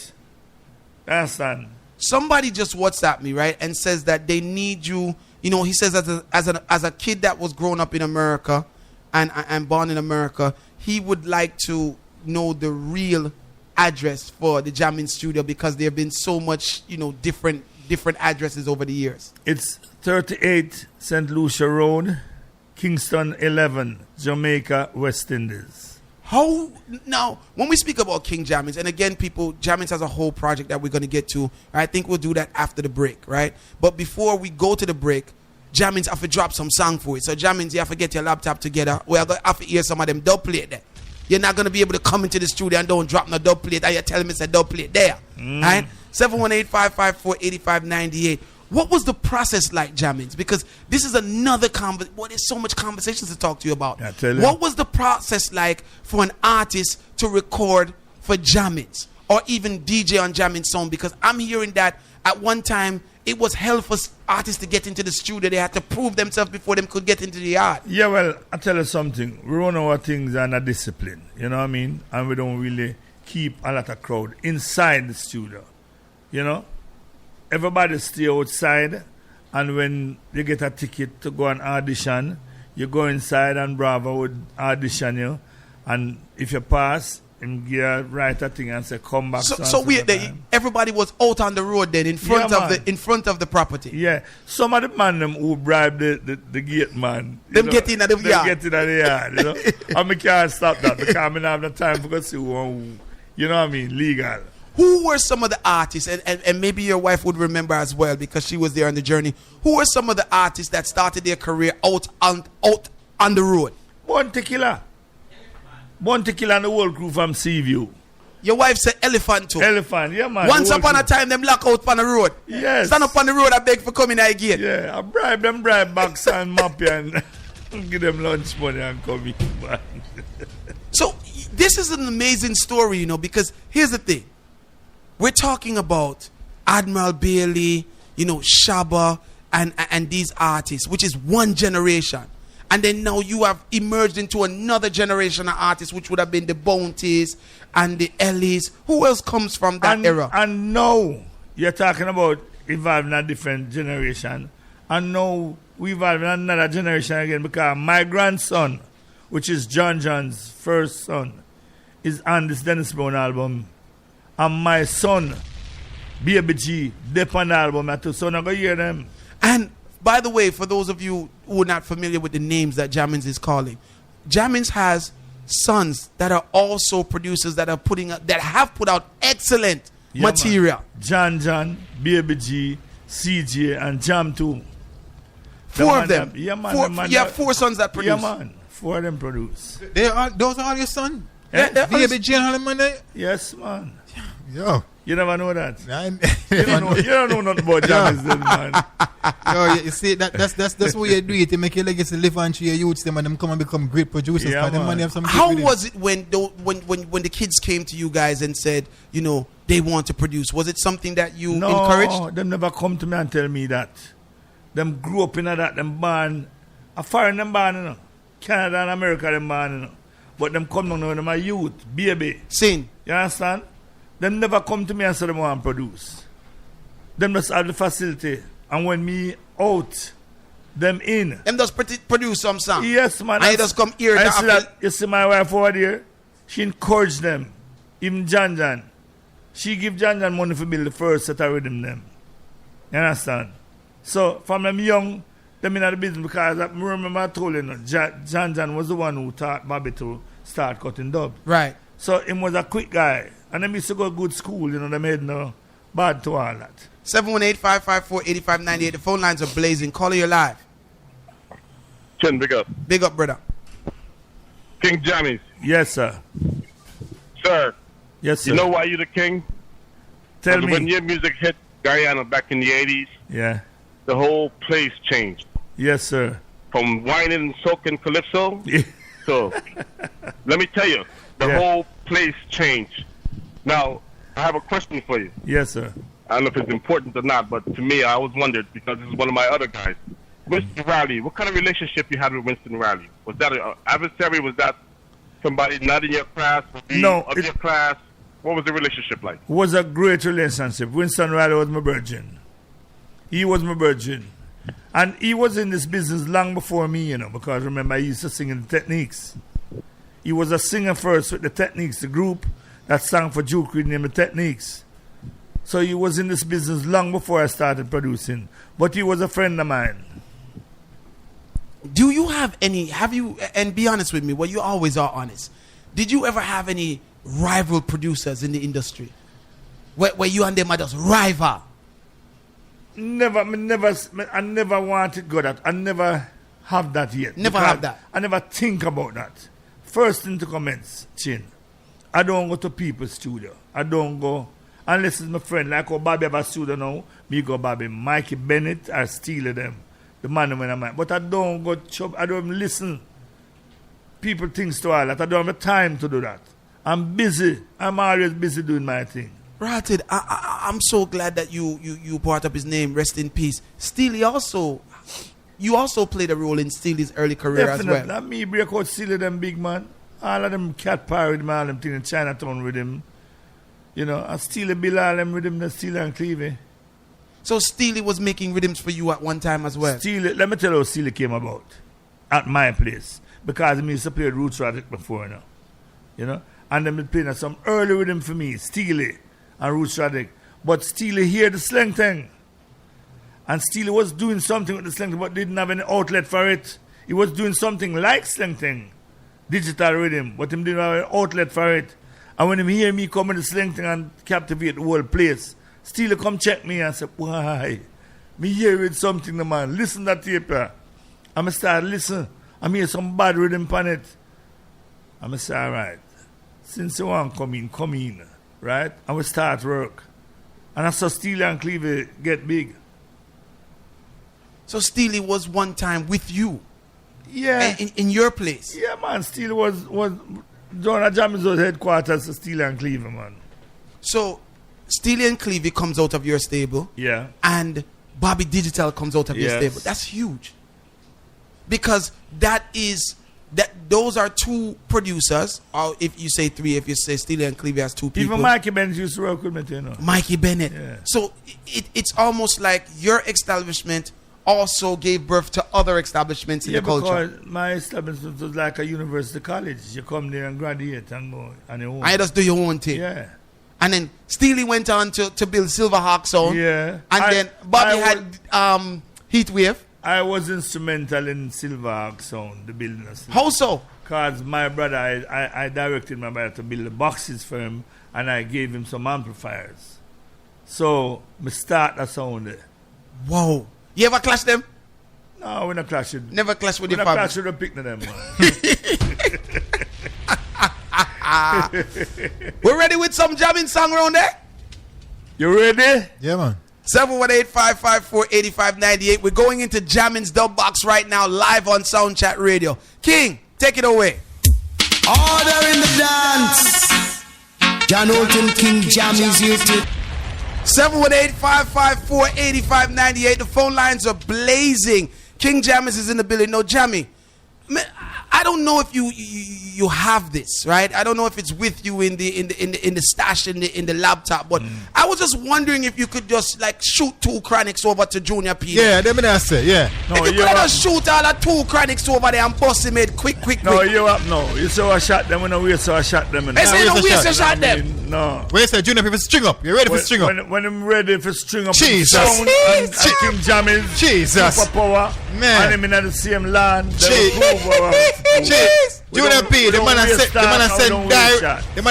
Understand? Somebody just WhatsApp me, right, and says that they need you. He says as a kid that was grown up in America and born in America, he would like to know the real address for the Jammin studio because there have been so much, different addresses over the years. It's 38 St. Lucia Road, Kingston 11, Jamaica, West Indies. Now, when we speak about King Jammins, and again, Jammins has a whole project that we're going to get to. I think we'll do that after the break, right? But before we go to the break, Jammins have to drop some song for it. So Jammins, you have to get your laptop together. We're going to have to hear some of them dub plate there. You're not going to be able to come into the studio and don't drop no dub plate. And you're telling me it's a dub plate there. Right? 718-554-8598. What was the process like, Jammins? Because this is another there's so much conversations to talk to you about. What was the process like for an artist to record for Jammins or even DJ on Jammins' song? Because I'm hearing that at one time it was hell for artists to get into the studio. They had to prove themselves before they could get into the yard. Yeah, well, I'll tell you something. We run our things on a discipline, you know what I mean? And we don't really keep a lot of crowd inside the studio, Everybody stay outside, and when you get a ticket to go and audition, you go inside and Bravo would audition you, and if you pass, you write a thing and say come back. So everybody was out on the road then in front of the property. Yeah, some of the man them who bribe the gate man. Them get in at the yard. Get in at the yard, and I can't stop that because I don't have the time to go see who, legal. Who were some of the artists, and maybe your wife would remember as well because she was there on the journey. Who were some of the artists that started their career out on the road? Bon Tequila and the whole crew from Seaview. Your wife said Elephant too. Elephant, yeah, man. Once upon a time, them lock out on the road. Yes. Stand up on the road, I beg for coming again. Yeah, I bribe back and map and give them lunch money and come in. So this is an amazing story, because here's the thing. We're talking about Admiral Bailey, Shabba, and these artists, which is one generation. And then now you have emerged into another generation of artists, which would have been the Bounties and the Ellies. Who else comes from that era? And now you're talking about evolving a different generation. And now we evolve in another generation again, because my grandson, which is John John's first son, is on this Dennis Brown album. And my son, Baby G, dip on the album. So I'm going to hear them. And by the way, for those of you who are not familiar with the names that Jammins is calling, Jammins has sons that are also producers that have put out excellent material. Man. John, Baby G, CJ, and Jam too. Four of them. Yeah, man. You have 4 sons that produce. Yeah, man. 4 of them produce. Those are all your sons? Yeah, Baby G and all them money? Yes, man. Yo. You never know that. You don't know nothing about Jammins, man. Yo, you see, that's what you do it to make your legacy live on to your youths, them and them come and become great producers. Yeah, them money have some How was it when the kids came to you guys and said, you know, they want to produce? Was it something that you encouraged? No, them never come to me and tell me that. Them grew up in that, them born, a foreign them born, you know. Canada and America, them born, you know. But them come down now, them are youth, baby. Sin. You understand? Them never come to me and say them want to produce. Them just have the facility. And when me out, them in. Them just produce some song. Yes, man. And you just come here. You see my wife over there? She encouraged them. Even Jan. She give Jan money for build the first set of rhythm them. You understand? So, from them young, them in the business, because I remember I told you, Jan was the one who taught Bobby to start cutting dub. Right. So, him was a quick guy. And them used to go to good school, you know, they made no bad to all that. 718-554-8598. The phone lines are blazing. Caller, you're live. Chin, big up. Big up, brother. King Jammy. Yes, sir. Sir. Yes, sir. You know why you're the king? Tell me. When your music hit Guyana back in the 80s, yeah, the whole place changed. Yes, sir. From whining and soaking calypso. Yeah. So, let me tell you, the whole place changed. Now, I have a question for you. Yes, sir. I don't know if it's important or not, but to me, I always wondered, because this is one of my other guys. Winston Riley, what kind of relationship you had with Winston Riley? Was that an adversary? Was that somebody not in your class? No. Of your class? What was the relationship like? It was a great relationship. Winston Riley was my virgin. He was my virgin. And he was in this business long before me, you know, because remember, I used to sing in the Techniques. He was a singer first with the Techniques, the group that sang for Duke Reed named the Techniques. So he was in this business long before I started producing. But he was a friend of mine. Do you have you, and be honest with me, well, you always are honest. Did you ever have any rival producers in the industry? Where you and them are just rival? I never wanted to go that. I never have that yet. Never have that. I never think about that. First thing to commence, Chin. I don't go to people's studio. I don't go, unless it's my friend, like Bobby have a studio now, me go Bobby, Mikey Bennett, I steal them. The man when I'm at. But I don't go I don't listen. People things to all that. I don't have time to do that. I'm busy. I'm always busy doing my thing. Ratted, I'm so glad that you brought up his name. Rest in peace. Steely you also played a role in Steely's early career. Definitely. As well. Not me break out Steely, them big man. All of them cat power with him, all them things in Chinatown with him. You know, I Steely Bill all them with him, the Steely and Cleve. So Steely was making rhythms for you at one time as well. Steely, let me tell you how Steely came about at my place. Because I used to play Roots Radic before now. You know? And them playing some early rhythm for me, Steely and Roots Radic. But Steely hear the slang thing. And Steely was doing something with the slang thing, but didn't have any outlet for it. He was doing something like slang thing, digital rhythm, but he didn't have an outlet for it. And when he hear me come with the slang thing and captivate the whole place, Steely come check me and say, why? Me hear it something, the man. Listen that tape here. I'm start listen. I hear some bad rhythm on it. I'm say, all right. Since you want come in, right? And we start work. And I saw Steely and Cleve get big. So Steely was one time with you. Yeah. In your place. Yeah, man. Steely was John Jammy's headquarters to Steely and Cleve, man. So Steely and Cleve comes out of your stable. Yeah. And Bobby Digital comes out of your Yes. stable. That's huge. Because those are two producers, or if you say three, if you say Steely and Clevie has two people. Even Mikey Bennett used to work with me, you know. Mikey Bennett. Yeah. So it's almost like your establishment also gave birth to other establishments in the culture. Because my establishment was like a university college. You come there and graduate and go on your own. I just do your own thing. Yeah. And then Steely went on to build Silverhawk Sound. Yeah. And then Bobby had Heatwave. I was instrumental in Silverhawk Sound, the building of Silverhawk. How so? Because my brother, I directed my brother to build the boxes for him, and I gave him some amplifiers. So, we start that sound there. Whoa. You ever clash them? No, we're not clashing. Never clash with We're your not family? clashing with the picnic them, man. We're ready with some jamming song around there? You ready? Yeah, man. 718-554-8598. We're going into Jamming's Dub Box right now, live on Soundchat Radio. King, take it away. Order in the dance. John Holton, King Jammy's here to 718-554-8598. The phone lines are blazing. King Jammers is in the building. No, Jammy, I don't know if you have this, right? I don't know if it's with you in the stash in the laptop, but I was just wondering if you could just like shoot 2 Chronics over to Junior P. Yeah, let me not say, yeah. No, If you could just shoot all the 2 Chronics over there and bust him in quick. No, you up no. You saw I shot them when I waste, so I shot them. They say no waste to shot them. No. Wait, say Junior people string up. You ready for string up? When I'm ready for string up, Jesus. sound and King Jammy's Jesus. superpower, Man. and him in the same land. Jeez. Junior P, the man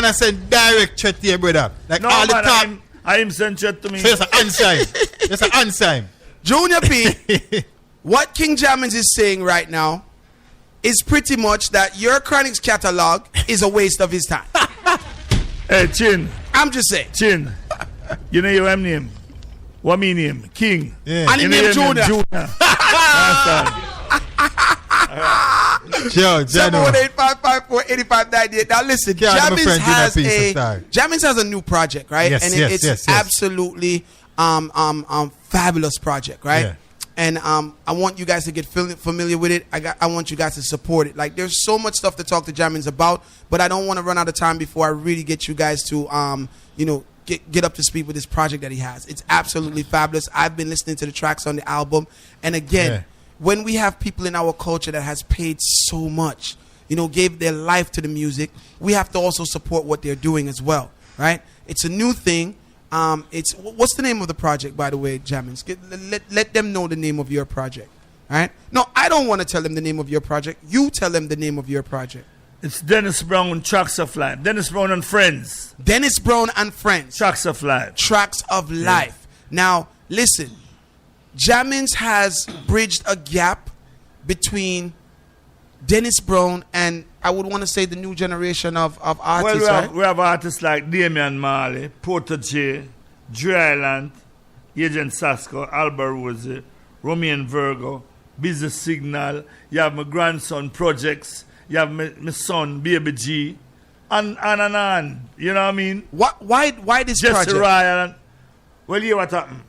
has sent direct threat to your brother. Like No, all the man, time. I am sent threat to me. So it's an unsign. It's an unsign. Junior P, what King Jammins is saying right now is pretty much that your Chronics catalog is a waste of his time. Hey, Chin. I'm just saying. Chin. You know your name? What me name? King. Yeah. And he You know named your name? Junior. Yo, Jano. 718-554-8598. Now listen, Yeah, I'm a Jammins friend, has Junior P, so sorry. Jammins has a new project, right? Yes, and yes, it's yes. absolutely fabulous project, right? Yeah. And I want you guys to get familiar with it. I want you guys to support it. Like there's so much stuff to talk to Jammins about, but I don't want to run out of time before I really get you guys to get up to speed with this project that he has. It's absolutely fabulous. I've been listening to the tracks on the album, and again, when we have people in our culture that has paid so much, gave their life to the music, we have to also support what they're doing as well, right? It's a new thing. It's what's the name of the project, by the way, Jammins? Let them know the name of your project, all right? No, I don't want to tell them the name of your project. You tell them the name of your project. It's Dennis Brown, Tracks of Life. Dennis Brown and Friends. Dennis Brown and Friends. Tracks of Life. Tracks of Life. Now, listen. Jammins has bridged a gap between Dennis Brown and I would want to say the new generation of artists, Well, we have artists like Damian Marley, Porter J, Dre Island, Agent Sasko, Albert Rose, Romean Virgo, Business Signal. You have my grandson Projects. You have my son Baby G, and on. You know what I mean? Why this Jesse project? Ryan. Well, you what happened?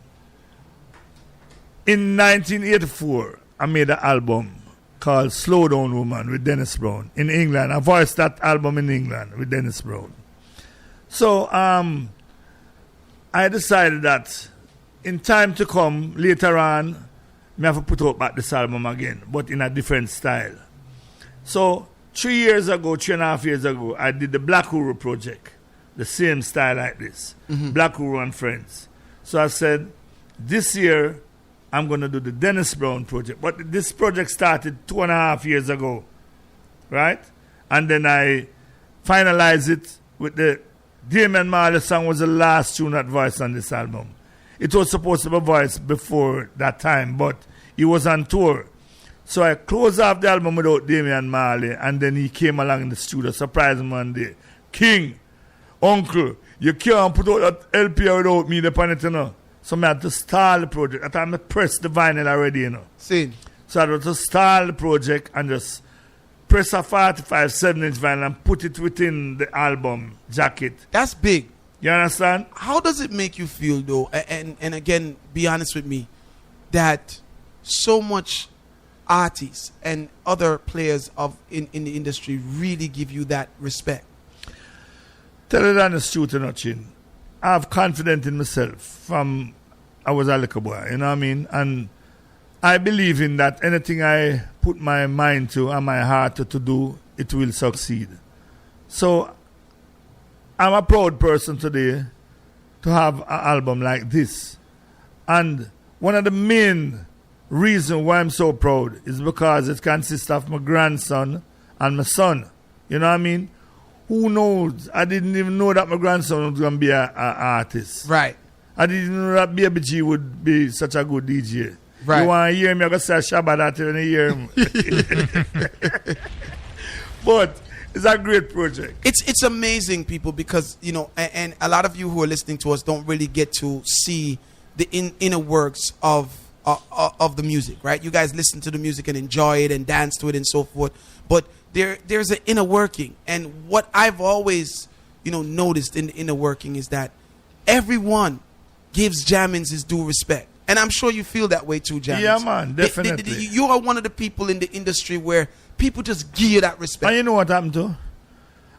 In 1984, I made an album called Slow Down Woman with Dennis Brown in England. I voiced that album in England with Dennis Brown. So I decided that in time to come, later on, I have to put out back this album again, but in a different style. So 3.5 years ago, I did the Black Huru project, the same style like this, Black Huru and Friends. So I said, this year, I'm going to do the Dennis Brown project. But this project started 2.5 years ago, right? And then I finalized it with the Damian Marley song was the last tune that voiced on this album. It was supposed to be voiced before that time, but he was on tour. So I closed off the album without Damian Marley, and then he came along in the studio, surprised me one day. King, uncle, you can't put out that LP without me, the planet, So I had to stall the project. At the time I pressed the vinyl already, See. So I had to stall the project and just press a 45 7-inch vinyl and put it within the album jacket. That's big. You understand? How does it make you feel though? And again, be honest with me. that so much artists and other players in the industry really give you that respect? Tell you the honest truth, Chin. I have confidence in myself from I was a little boy, you know what I mean? And I believe in that anything I put my mind to and my heart to do, it will succeed. So I'm a proud person today to have an album like this. And one of the main reasons why I'm so proud is because it consists of my grandson and my son. You know what I mean? Who knows? I didn't even know that my grandson was going to be an artist. Right. I didn't know that Baby G would be such a good DJ. Right. You want to hear me? I'm going to say Shabbat when you hear him. But it's a great project. It's amazing, people, because, you know, and a lot of you who are listening to us don't really get to see the inner works of the music, right? You guys listen to the music and enjoy it and dance to it and so forth. But there's an inner working. And what I've always, you know, noticed in the inner working is that everyone gives Jammins his due respect. And I'm sure you feel that way too, Jammins. Yeah, man, definitely. You are one of the people in the industry where people just give you that respect. And you know what happened to?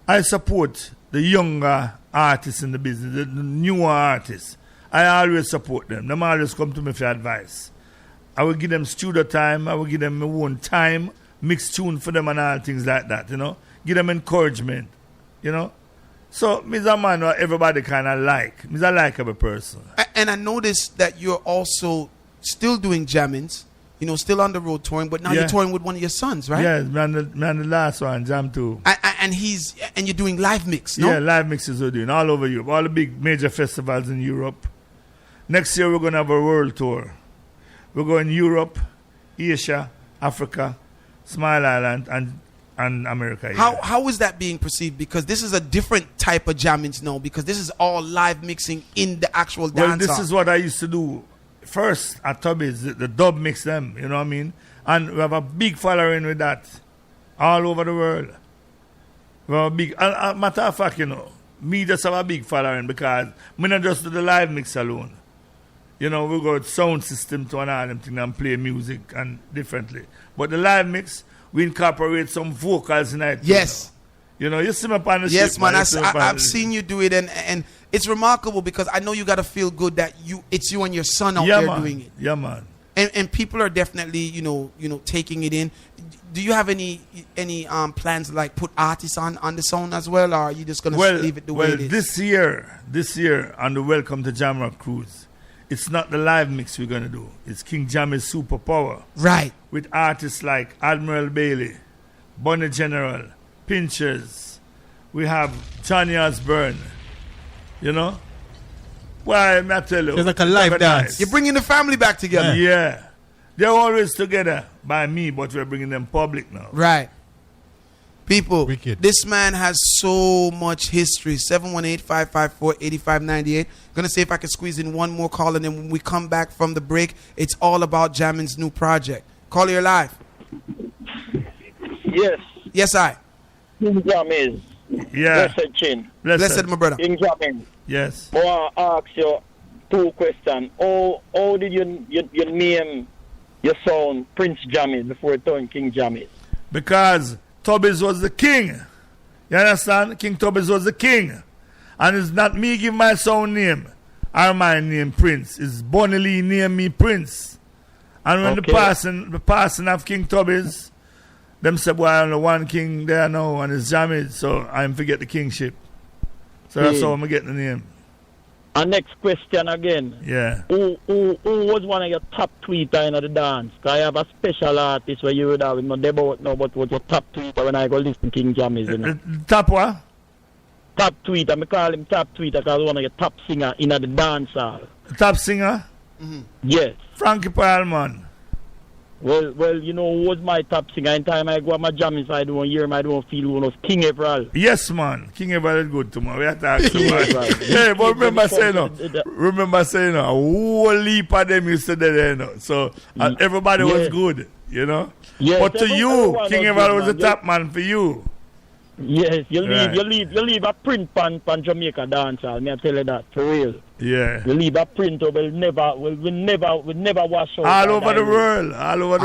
I support the younger artists in the business, the newer artists. I always support them. Them always come to me for advice. I will give them studio time. I will give them my own time, mix tune for them and all things like that, you know. Give them encouragement, you know. So, me's a man who everybody kind of like. Me's a likable person. And I noticed that you're also still doing jammings, you know, still on the road touring, but now you're touring with one of your sons, right? Yeah, man, the last one, Jam 2. And you're doing live mix, no? Yeah, live mixes we're doing all over Europe, all the big major festivals in Europe. Next year we're going to have a world tour. We're going Europe, Asia, Africa, Smile Island, and America. Yeah. How is that being perceived? Because this is a different type of jammings now, because this is all live mixing in the actual dance. Well, this is what I used to do first at Tubby's, the dub mix them, you know what I mean? And we have a big following with that all over the world. We have a big, matter of fact, you know, me just have a big following because me not just do the live mix alone. You know, we got sound system to and all them things and play music and differently. But the live mix, we incorporate some vocals in it. Yes. You know, you see me on the yes, ship, man. I've seen you do it, and it's remarkable because I know you got to feel good that it's you and your son out there doing it. Yeah, man. And people are definitely, you know, taking it in. Do you have any plans to like put artists on the song as well, or are you just gonna leave it the way it is? This year on the Welcome to Jamrock cruise, it's not the live mix we're gonna do. It's King Jammy's Superpower, right? With artists like Admiral Bailey, Bonnie General, Pinchers. We have Johnny Osborne. You know. Why, I tell you, it's like a live dance. You're bringing the family back together. Yeah. They're always together by me, but we're bringing them public now. Right. People, Wicked. This man has so much history. 718-554-8598. Gonna see if I can squeeze in one more call, and then when we come back from the break, it's all about Jammin's new project. Caller, you're live. Yes. Yes, I. King Jammy. Yeah. Blessed Chin. Blessed, my brother. King Jammy. Yes. I want to ask you two questions. How did you name your son Prince Jammy before it turned King Jammy? Because Tubby's was the king. You understand? King Tubby's was the king. And it's not me give my son name or my name Prince. It's Bonnie Lee named me Prince. And when the passing of King Tubby's, them say, boy, only one king there now and it's Jammy, so I'm forget the kingship. So that's how I'm get the name. And next question again. Yeah. Who was one of your top tweeter in the dance? Because I have a special artist where you would have no debate now, but was your top tweeter when I go listen to King Jammies, you know? Top what? Top tweeter. I call him top tweeter because one of your top singer in the dance hall. Top singer? Mm-hmm. Yes. Frankie Perlman. Well, you know who was my top singer? In time I go on my jamming side, I don't hear him, I don't feel who was King Everall. Yes, man. King Everall is good tomorrow. We have to ask him. Hey, but remember saying, a whole heap of them used to do there, you know. So everybody was good, you know. Yes, but to you, King Everall was the top man for you. Yes, you Right. leave a print pan Jamaica dancehall. Me I tell you that for real. Yeah. You leave a print will never wash out. All over the world. All over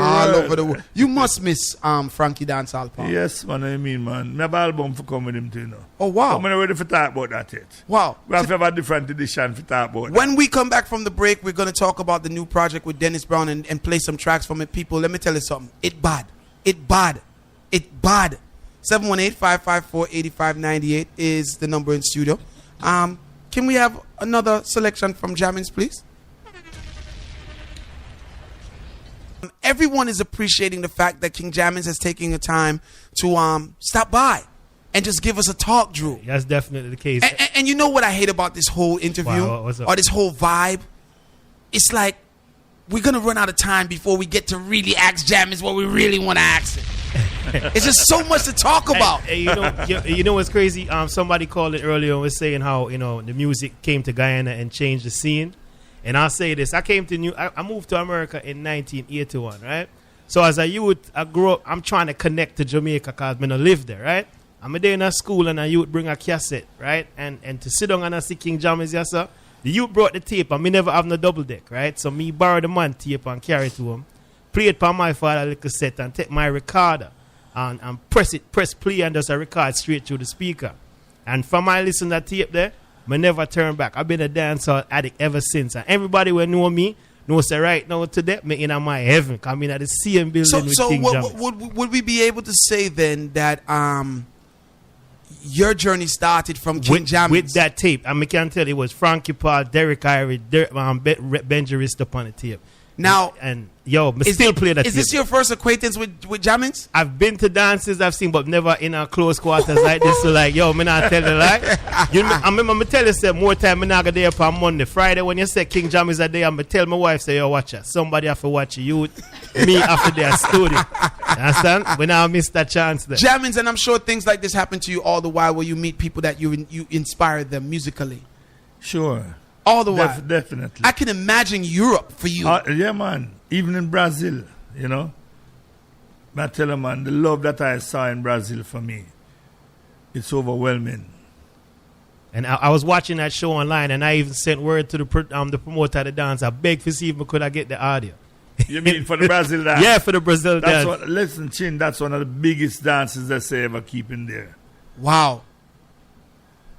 the world. You must miss Frankie dancehall, Paul. Yes, man, I mean, man. I have an album for coming with him too, you know. Oh wow. I'm not ready for talk about that yet. Wow. We have to have a different edition for talk about that. When we come back from the break, we're going to talk about the new project with Dennis Brown and play some tracks from it. People, let me tell you something. It bad. 718-554-8598 is the number in studio. Can we have another selection from Jammins, please? Everyone is appreciating the fact that King Jammins is taking the time to stop by and just give us a talk, Drew. That's definitely the case. And you know what I hate about this whole interview what's up? or this whole vibe? It's like we're going to run out of time before we get to really ask Jammins what we really want to ask him. It's just so much to talk about. Hey, you know what's crazy? Somebody called it earlier and was saying how the music came to Guyana and changed the scene. And I'll say this: I moved to America in 1981, right? So as a youth, I grew up. I'm trying to connect to Jamaica because I live there, right? I'm a day in a school and a youth bring a cassette, right? And to sit down and see King Jammins, yes sir. The youth brought the tape and me never have no double deck, right? So me borrow the man tape and carry it to him, play it on my father little set and take my recorder. And press play and just a record straight through the speaker. And from I listen to that tape there, I never turn back. I've been a dancehall addict ever since. And everybody will know me, knows that right now today, me in my heaven. I'm in at the same building with King Jammins. Would we be able to say then that your journey started from King Jammins? With that tape. And I can tell you it was Frankie Paul, Derek Irie, Benji Rist up on the tape. Now, still play that. Is this your first acquaintance with Jammins? I've been to dances I've seen, but never in a close quarters like this. So me not tell you lie. I remember me tell you say more time me not go there on Monday, Friday when you say King Jammins a day. I'm tell my wife say yo watch her. Somebody have to watch you. Me after their studio. Understand? We now miss that chance there. Jammins, and I'm sure things like this happen to you all the while where you meet people that you inspire them musically. Sure. All the while. Definitely. I can imagine Europe for you. Yeah, man. Even in Brazil, I tell you, man, the love that I saw in Brazil for me, it's overwhelming. And I was watching that show online, and I even sent word to the promoter of the dance. I begged to see if I could get the audio. You mean for the Brazil dance? Yeah, for the Brazil dance. Listen, Chin, that's one of the biggest dances that they ever keep in there. Wow.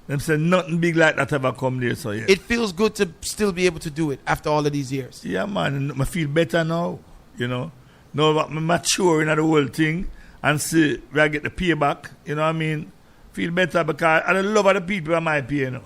Them say nothing big like that ever come there, so yeah. It feels good to still be able to do it after all of these years. Yeah, man. I feel better now, Now I'm mature in the whole thing and see where I get the payback, you know what I mean? Feel better because I love other people in my pay, I don't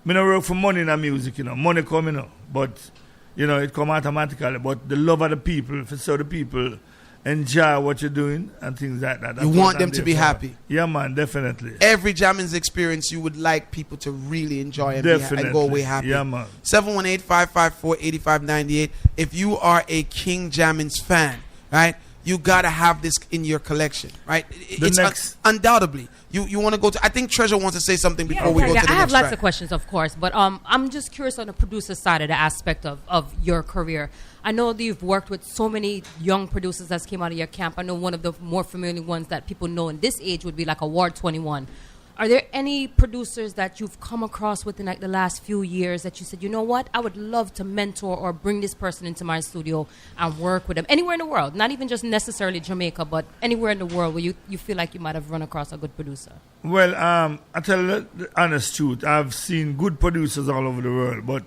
work for money in the music, Money come, but, it come automatically. But the love of the people, so the people enjoy what you're doing and things like that. You want them to be happy. Yeah, man, definitely. Every Jammins experience, you would like people to really enjoy and go away happy. Yeah, man. 718-554-8598. If you are a King Jammins fan, right, you got to have this in your collection, right? Undoubtedly. You want to go to... I think Treasure wants to say something before we go to the next I have lots track. of questions, of course, but I'm just curious on the producer side of the aspect of your career. I know that you've worked with so many young producers that came out of your camp. I know one of the more familiar ones that people know in this age would be like Award 21. Are there any producers that you've come across within like the last few years that you said, you know what, I would love to mentor or bring this person into my studio and work with them anywhere in the world, not even just necessarily Jamaica, but anywhere in the world where you feel like you might have run across a good producer? Well, I tell you the honest truth, I've seen good producers all over the world, but,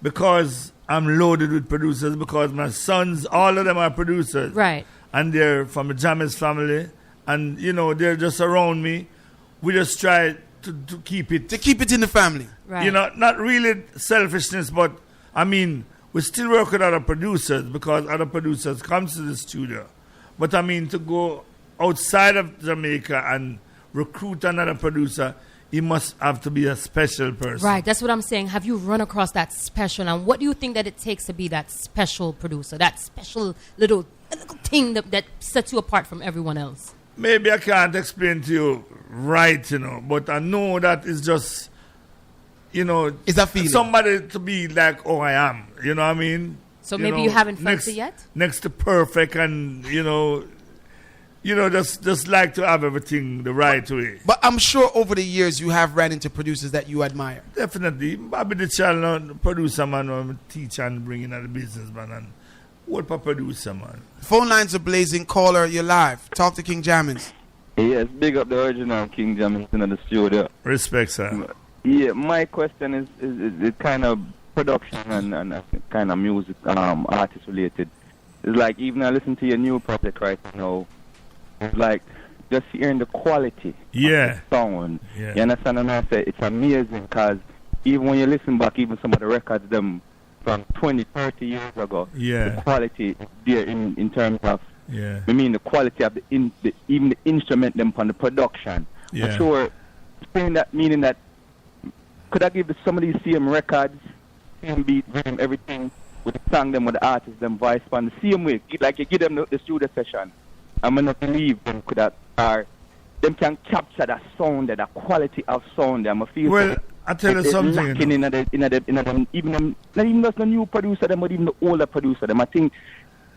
because I'm loaded with producers, because my sons, all of them are producers. Right. And they're from the Jammins family, and, they're just around me. We just try to keep it... To keep it in the family. Right. Not really selfishness, but, we still work with other producers because other producers come to the studio. But, to go outside of Jamaica and recruit another producer, he must have to be a special person. Right, that's what I'm saying. Have you run across that special? And what do you think that it takes to be that special producer, that special little thing that sets you apart from everyone else? Maybe I can't explain to you right, but I know that it's just, it's a feeling. Somebody to be like, oh, I am. You know what I mean? So maybe you haven't felt it yet? Next to perfect and, just like to have everything the right way. But I'm sure over the years you have ran into producers that you admire. Definitely. Bobby the child, producer man, teacher and bring in the business man and what for producer man. Phone lines are blazing. Caller, you're live. Talk to King Jammins. Yes, big up the original King Jammins in the studio. Respect, sir. Yeah, my question is kind of production and kind of music, artist related. It's like even I listen to your new project right now, it's like just hearing the quality of the sound. Yeah. You understand what I say? It's amazing because even when you listen back, even some of the records them from 20, 30 years ago, the quality is there in terms of, I mean the quality of even the instrument them on the production. I'm sure saying that meaning that could I give some of these same records, same beat, rhythm, everything with the song them with the artist them voice on the same way, like you give them the studio session. I'm not believe them could have them can capture that sound, that quality of sound. I'm feel well. I tell you something. Lacking in them, even them, not even just the new producer them, but even the older producer them. I think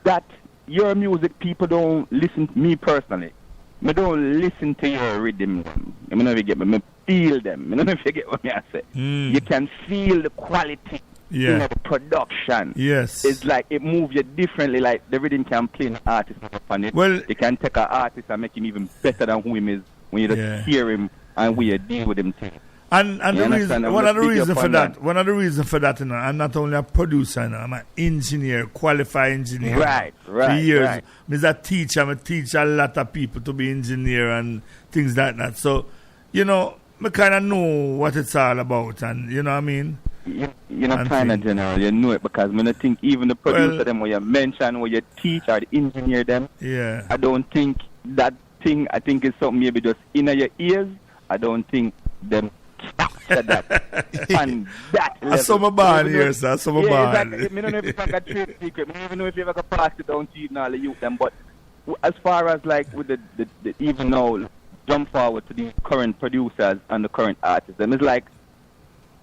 that your music people don't listen. Me personally, I don't listen to your rhythm. I mean, if you get me, I feel them. I don't know if you get what I say. You can feel the quality. In the production. Yes. It's like it moves you differently, like the rhythm can play an artist upon it. Well, you can take an artist and make him even better than who he is when you just hear him and when you deal with him too. And the reason, one of the reasons for that, I'm not only a producer, I'm an engineer, qualified engineer. Right. For years. I'm a teacher. I teach a lot of people to be engineer and things like that. So, I kind of know what it's all about, and you know what I mean? You're not kind of general, you know it, because when I think even the producer them, when you mention, when you teach or the engineer them, I don't think that thing, I think it's something maybe just in your ears. I don't think them said that. And that level. Some bad here, sir. Some bad. Exactly. I don't know if I got trade secret. I don't even know if you ever pass it down to even all the youth them. But as far as like with the even now, jump forward to the current producers and the current artists, them, it's like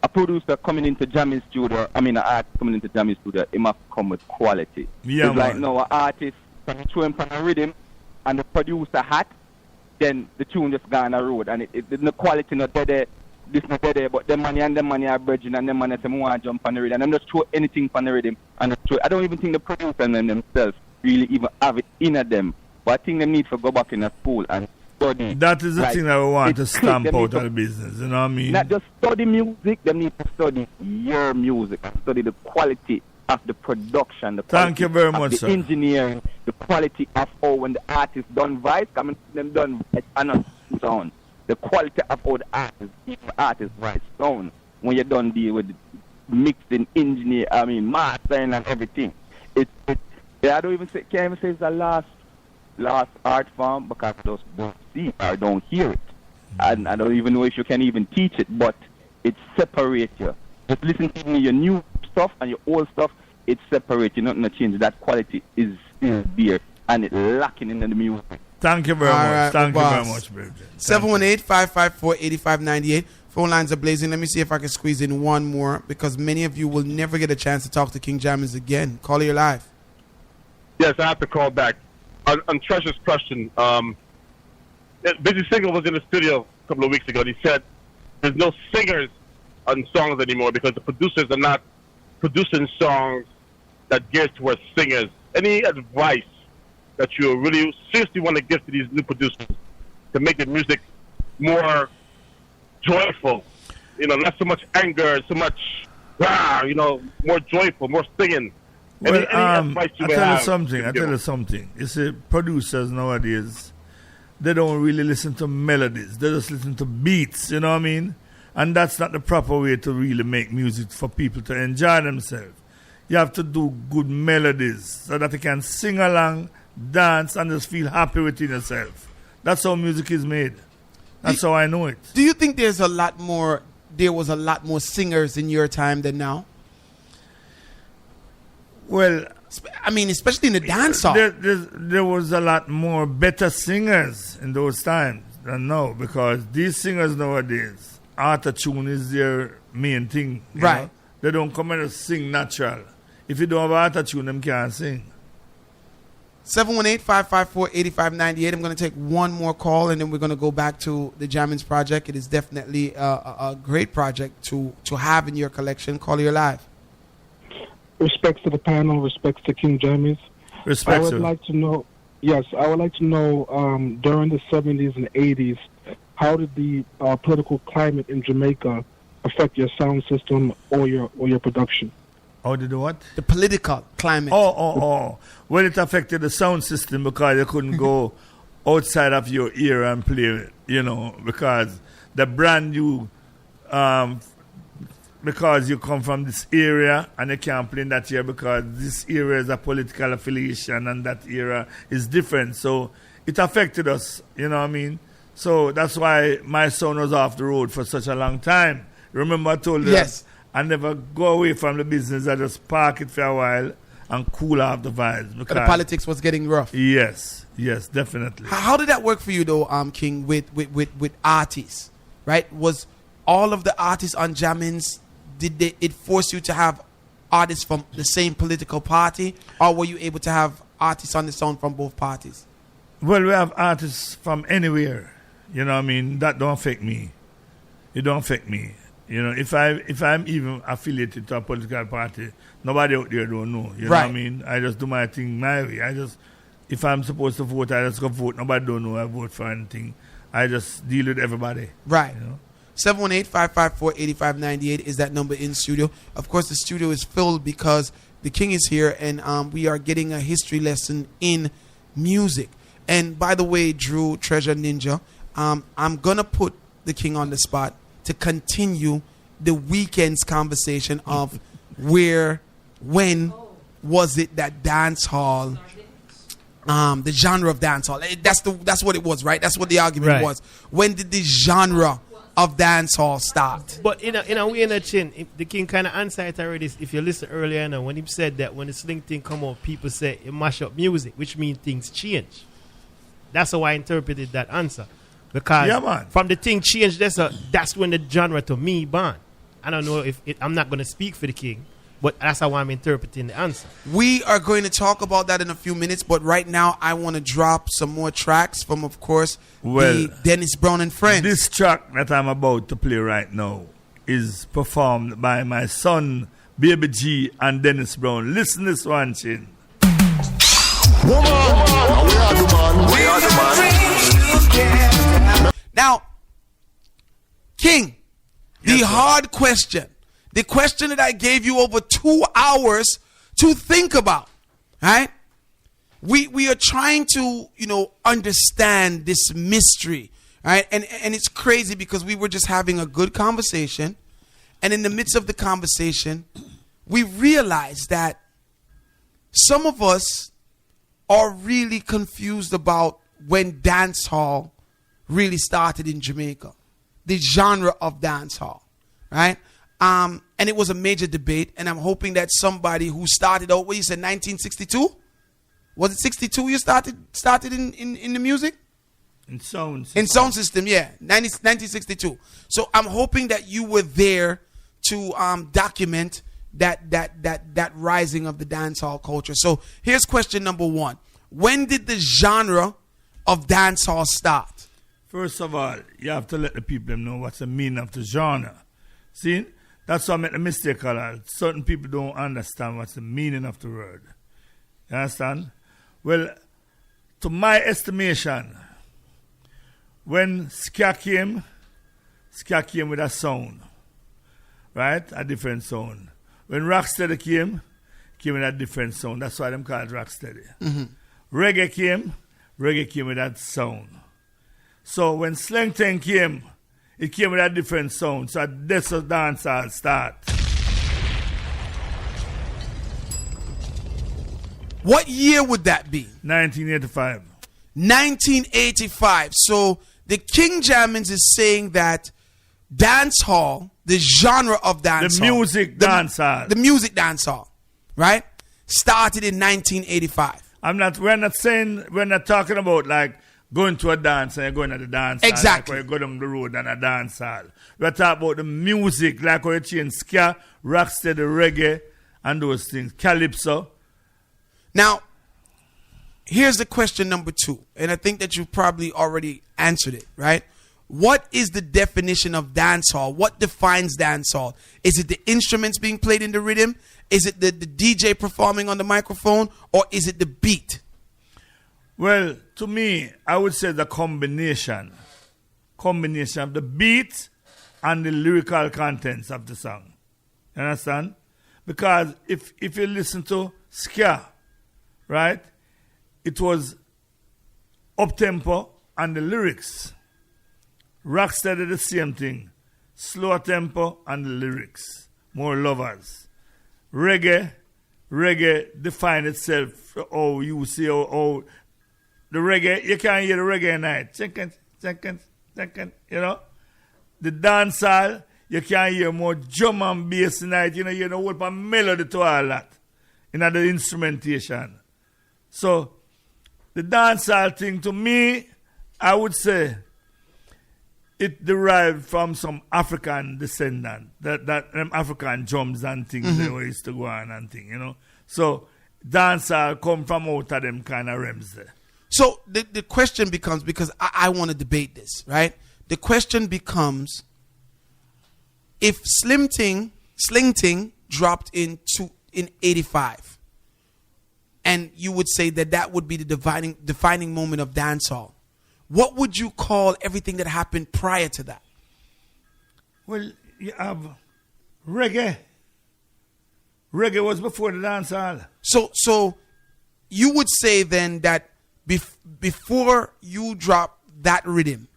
a producer coming into Jammy studio, an artist coming into Jammy studio, it must come with quality. It's like now an artist can throw him on a rhythm and the producer hat, then the tune just gone on the road and the quality not there, this not there, but the money are bridging and the money say want to jump on the rhythm and them just throw anything on the rhythm and just throw. I don't even think the producer and themselves really even have it in them. But I think they need to go back in a school and study. That is the thing that we want to stamp out of the business, you know what I mean? Not just study music, they need to study your music and study the quality of the production, the quality Thank you very much, the sir. engineering, the quality of how when the artist done voice, them done sound. The quality of how the artist voice sound when you done deal with mixing, engineer, mastering and everything. I don't even say, can't even say it's the last art form because I just don't see it or don't hear it. And I don't even know if you can even teach it, but it separates you. Just listen to your new stuff and your old stuff, it separates you, nothing to change. That quality is there and it's lacking in the music. Thank you very much. Right, Thank you very much, baby. 718-554-8598. Phone lines are blazing. Let me see if I can squeeze in one more because many of you will never get a chance to talk to King Jammins again. Caller, you're live. Yes, I have to call back. On Treasure's question, Busy Singer was in the studio a couple of weeks ago and he said there's no singers on songs anymore because the producers are not producing songs that geared towards singers. Any advice that you really seriously want to give to these new producers to make the music more joyful? Not so much anger, so much, more joyful, more singing. Well, any advice you I may tell have? you something. You see, producers nowadays, they don't really listen to melodies. They just listen to beats, you know what I mean? And that's not the proper way to really make music for people to enjoy themselves. You have to do good melodies so that they can sing along, dance, and just feel happy within yourself. That's how music is made. That's how I know it. Do you think there was a lot more singers in your time than now? Well, especially in the dancehall. There was a lot more better singers in those times than now because these singers nowadays, auto-tune is their main thing. Right. Know? They don't come and sing natural. If you don't have auto-tune, them can't sing. 718-554-8598. I'm going to take one more call, and then we're going to go back to the Jammins project. It is definitely a great project to have in your collection. Call your live. Respects to the panel, respects to King Jammies. Respects. I would like to know, during the 70s and 80s, how did the political climate in Jamaica affect your sound system or your production? How did what? The political climate. Well, it affected the sound system because you couldn't go outside of your ear and play it, because the brand new, because you come from this area and you can't play in that area because this area is a political affiliation and that era is different. So it affected us, you know what I mean? So that's why my son was off the road for such a long time. Remember I told you yes. I never go away from the business. I just park it for a while and cool off the vibes. Because the politics was getting rough. Yes, definitely. How did that work for you, though, King, with artists, right? Was all of the artists on Jammins, did it force you to have artists from the same political party, or were you able to have artists on the sound from both parties? Well, we have artists from anywhere. You know what I mean? That don't affect me. It don't affect me. If I'm even affiliated to a political party, nobody out there don't know. You know what I mean? I just do my thing my way. If I'm supposed to vote, I just go vote. Nobody don't know I vote for anything. I just deal with everybody. Right. 718-554-8598 is that number in studio. Of course, the studio is filled because the King is here, and we are getting a history lesson in music. And by the way, Drew, Treasure Ninja, I'm going to put the King on the spot to continue the weekend's conversation of when was it that dancehall, the genre of dancehall, that's what it was, right? That's what the argument was. When did the genre of dancehall start? But in a way, the King kind of answered it already. If you listen earlier, when he said that when the sling thing come up, people say it mash up music, which means things change. That's how I interpreted that answer. Because from the thing change, that's when the genre to me born. I don't know I'm not going to speak for the King, but that's how I'm interpreting the answer. We are going to talk about that in a few minutes, but right now I want to drop some more tracks from, of course, the Dennis Brown and Friends. This track that I'm about to play right now is performed by my son, Baby G, and Dennis Brown. Listen to this one, Chin. Now, King, the hard question, the question that I gave you over 2 hours to think about, right? We are trying to, understand this mystery, right? And it's crazy because we were just having a good conversation, and in the midst of the conversation, we realized that some of us are really confused about when dancehall really started in Jamaica, the genre of dancehall, right? And it was a major debate, and I'm hoping that somebody who started out, what you said, 1962? Was it 62 you started in the music? In sound system. In sound system, yeah, 1962. So I'm hoping that you were there to document that rising of the dancehall culture. So here's question number one. When did the genre of dancehall start? First of all, you have to let the people know what's the meaning of the genre. See? That's why I made a mistake a lot. Certain people don't understand what's the meaning of the word. You understand? Well, to my estimation, when ska came with a sound. Right? A different sound. When rocksteady came with a different sound. That's why them call it rocksteady. Mm-hmm. Reggae came with that sound. So when Slang Thing came, it came with a different sound. So that's how dancehall start. What year would that be? 1985. 1985. So the King Jammins is saying that dancehall, the genre of dancehall, the music dancehall, right, started in 1985. We're not talking about like going to a dance and you're going to the dance hall. Exactly. Like you go down the road and a dance hall. We're talking about the music, like how you change ska, rocksteady, reggae, and those things. Calypso. Now, here's the question number 2, and I think that you probably already answered it, right? What is the definition of dancehall? What defines dancehall? Is it the instruments being played in the rhythm? Is it the DJ performing on the microphone? Or is it the beat? Well, to me, I would say the combination of the beat and the lyrical contents of the song. You understand? Because if you listen to ska, right, it was up-tempo and the lyrics. Rocksteady the same thing. Slow tempo and the lyrics. More lovers. Reggae define itself. Oh, you see how the reggae, you can't hear the reggae night. Second, you know. The dancehall, you can hear more drum and bass night. You know what melody to all that. You know, the instrumentation. So, the dancehall thing, to me, I would say, it derived from some African descendant, that African drums and things they were used to go on and things, you know. So, dancehall come from out of them kind of realms there. So, the question becomes, because I want to debate this, right? The question becomes, if Sling Ting dropped in 85, and you would say that would be the defining moment of dancehall, what would you call everything that happened prior to that? Well, you have reggae. Reggae was before the dancehall. So you would say then that before you dropped that rhythm,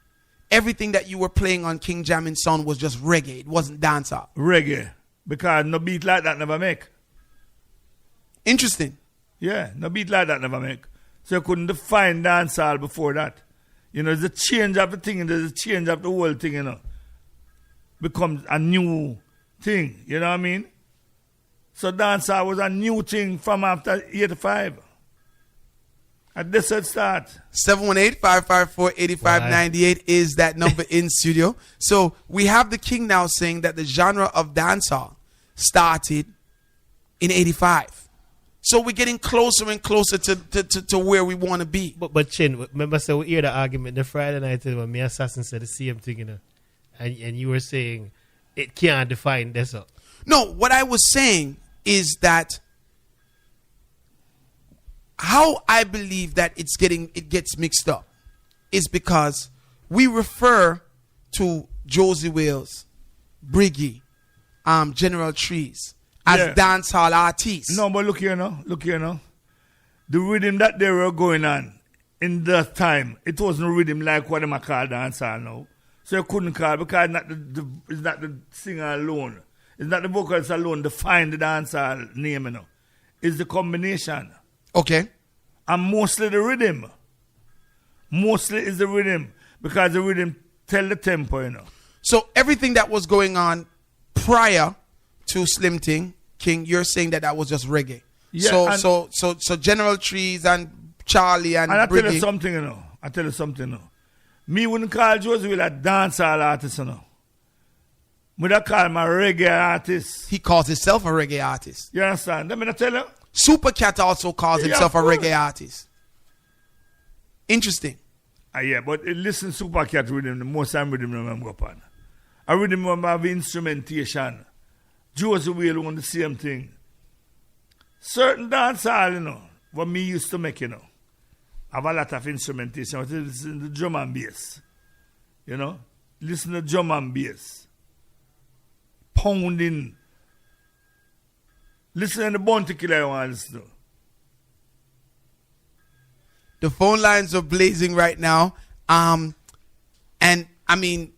everything that you were playing on King Jammy's sound was just reggae. It wasn't dancehall. Reggae. Because no beat like that never make. Interesting. Yeah, no beat like that never make. So you couldn't define dancehall before that. You know, there's a change of the thing and there's a change of the whole thing, you know. Becomes a new thing, you know what I mean? So dancehall was a new thing from after 85. At this it start. 718-554-8598 is that number in studio. So we have the King now saying that the genre of dancehall started in 85. So we're getting closer and closer to where we want to be. But Chin, remember, so we hear the argument the Friday night when me Assassin said the same thing, you know, and you were saying it can't define this up. No, what I was saying is that how I believe that it gets mixed up is because we refer to Josie Wales, Briggy, General Trees as dancehall artists. No, but look here now. The rhythm that they were going on in that time, it wasn't a rhythm like what they call dancehall now. So you couldn't call, because it's not the singer alone. It's not the vocals alone define the dancehall name, you know. It's the combination. Okay. And mostly the rhythm. Mostly is the rhythm, because the rhythm tell the tempo, you know. So everything that was going on prior to Sling Ting, King, you're saying that was just reggae. Yeah, so General Trees and Charlie and I Briggy. tell you something, you know. Me wouldn't call Josie Will a dancehall artist, you know. Would I call him a reggae artist? He calls himself a reggae artist. You understand? Let me tell you. Supercat also calls himself a reggae artist. Interesting. Yeah, but listen, Supercat rhythm, the most time rhythm I'm go upon. I rhythm have instrumentation. Josie Will want the same thing. Certain dancehall, you know, what me used to make, you know, have a lot of instrumentation. Listen to the drum and bass. You know? Listen to drum and bass. Pounding. Listen to the bounty killer you want to listen to. The phone lines are blazing right now. And I mean,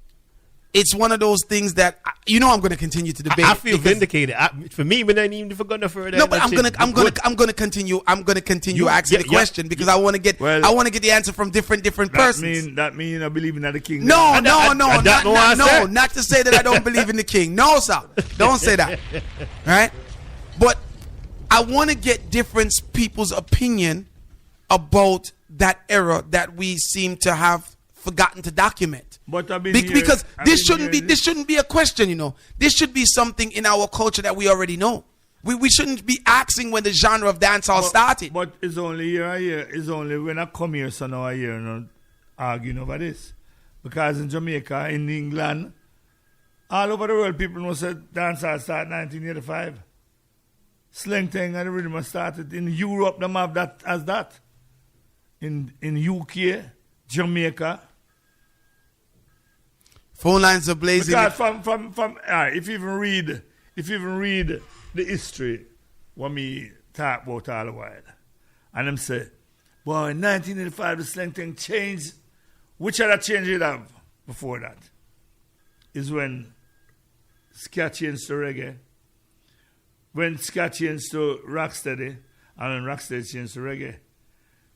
it's one of those things that I'm going to continue to debate. I feel vindicated. For me, we don't even forget no further. No, but I'm going to continue asking the question because I want to get the answer from different persons. That mean you don't believe in the king. No, not to say that I don't believe in the king. No, sir, don't say that. Right? But I want to get different people's opinion about that era that we seem to have forgotten to document. But because this shouldn't be a question, you know. This should be something in our culture that we already know. We shouldn't be asking when the genre of dancehall started. But it's only year a year. It's only when I come here, so now I hear not arguing over this. Because in Jamaica, in England, all over the world, people know that dancehall started 1985. Sling thing and the rhythm started in Europe. Them have that as that. In UK, Jamaica. Phone lines are blazing. Because from if you even read the history what me talk about all the while, and them say, boy, in 1985 the slang thing changed. Which other change it have before that? Is when ska changed to reggae, when ska changed to rocksteady, and when rocksteady changed to reggae.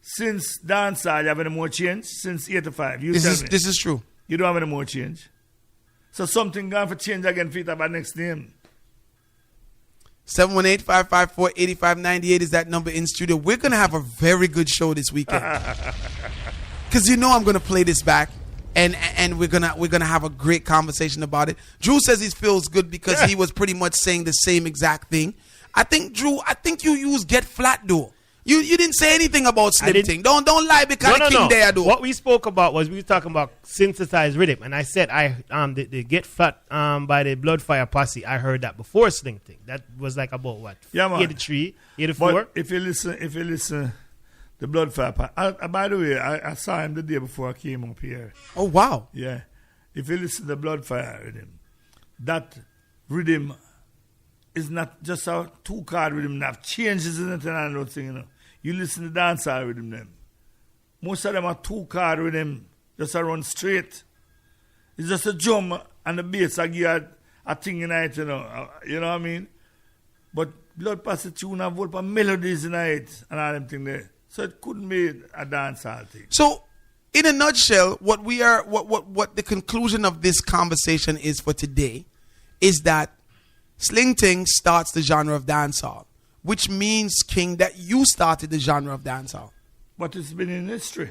Since dancehall, you have any more change? Since 85, you tell me. This is true. You don't have any more change. So something gone for change again for it about next name. 718-554-8598 is that number in studio. We're going to have a very good show this weekend. Because you know I'm going to play this back. And we're gonna have a great conversation about it. Drew says he feels good because he was pretty much saying the same exact thing. I think, Drew, you use Get Flat though. You didn't say anything about Slim Thing. Don't lie because King there though. What we spoke about was we were talking about synthesized rhythm, and I said the Get Flat by the Bloodfire Posse. I heard that before Slim Thing. That was like about what? 83, 84. But if you listen. The Bloodfire Posse. By the way, I saw him the day before I came up here. Oh, wow. Yeah. If you listen to the Bloodfire rhythm, that rhythm is not just a two-card rhythm. It have changes in it and all those things, you know. You listen to dancehall rhythm, them. Most of them are two-card rhythm, just a run straight. It's just a drum and the bass. I give a thing in it, you know. You know what I mean? But Blood Posse tune have whole melodies in it and all them things there. So it couldn't be a dancehall thing. So, in a nutshell, what the conclusion of this conversation is for today is that Sling Ting starts the genre of dancehall, which means, King, that you started the genre of dancehall. But it's been in history.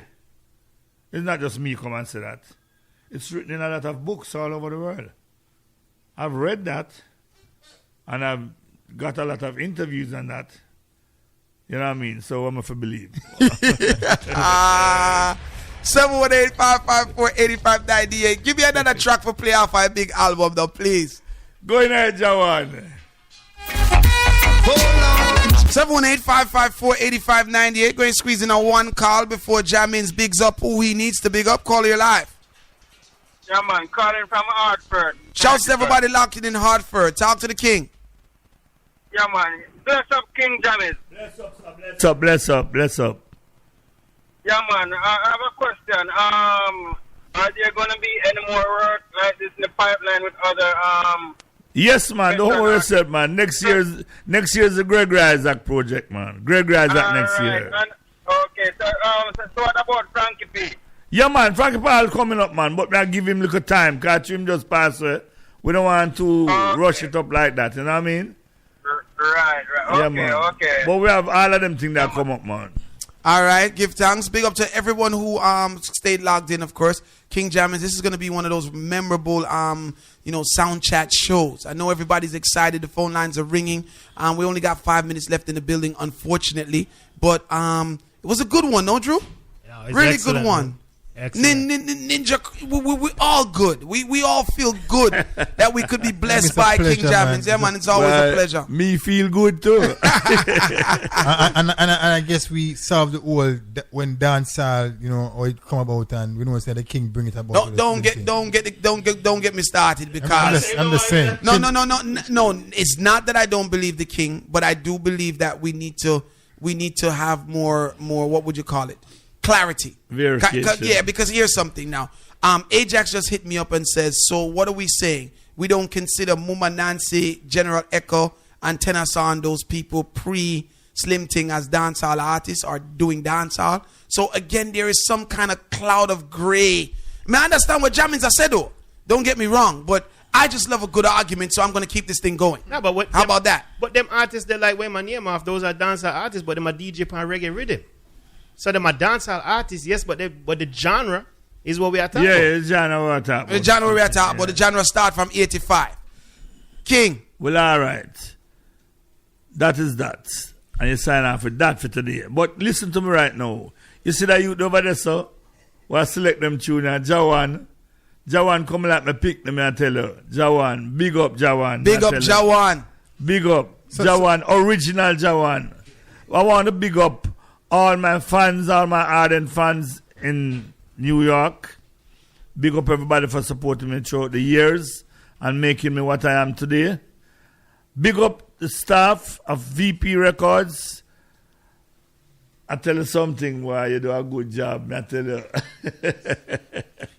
It's not just me come and say that. It's written in a lot of books all over the world. I've read that, and I've got a lot of interviews on that. You know what I mean? So I'm going to believe. 718-554-8598. Give me another track for play off a big album, though, please. Go in there, Jawan. 718-554-8598. Go and squeeze in a one call before Jammy's bigs up who he needs to big up. Call your live. Yeah, man. Calling from Hartford. Shouts to everybody locked in Hartford. Talk to the king. Yeah, man. Bless up, King Jammy. Bless up. Yeah, man. I have a question. Are there going to be any more work like this in the pipeline with other Yes, man. Don't worry yourself, man. Next year's the Greg Isaac project, man. Greg Isaac next year. Okay. So what about Frankie P? Yeah, man. Frankie P coming up, man. But I give him a little time. Catch him just pass away. We don't want to rush it up like that. You know what I mean? Right. Yeah, man. Okay. But we have all of them things that come up, man. All right, give thanks. Big up to everyone who stayed logged in, of course. King Jammies, this is going to be one of those memorable, sound chat shows. I know everybody's excited. The phone lines are ringing. We only got 5 minutes left in the building, unfortunately. But it was a good one, no, Drew? Yeah, really good one. Man. Excellent. Ninja, we all good. We all feel good that we could be blessed by King Jammies. Yeah, man, it's always a pleasure. Me feel good too. and I guess we solved the whole when dancehall, or it come about, and we know that the king bring it about. Don't get me started because I'm just saying. No. It's not that I don't believe the king, but I do believe that we need to have more. What would you call it? Clarity. Yeah, because here's something now. Ajax just hit me up and says, so what are we saying? We don't consider Muma Nancy, General Echo, and Tenor Sound, those people pre-Slim Thing as dancehall artists or doing dancehall. So again, there is some kind of cloud of gray. I understand what Jammins has said though. Don't get me wrong, but I just love a good argument, so I'm going to keep this thing going. No, but how about that? But them artists, they like wear my name off. Those are dancehall artists, but them are DJ pan reggae rhythm. So them are dancehall artists, yes, but the genre is what we are talking about. Yeah, the genre we are talking about. The genre we are talking about. The genre start from 85. King. Well, all right. That is that. And you sign off with that for today. But listen to me right now. You see that youth over there, sir? Well, select them tune and Jawan. Jawan come like me pick them, I tell you. Jawan. Big up Jawan. Big up Jawan. Big up Jawan. Original Jawan. I want to big up all my fans, all my ardent fans in New York. Big up everybody for supporting me throughout the years and making me what I am today. Big up the staff of VP Records. I tell you something, why you do a good job, I tell you.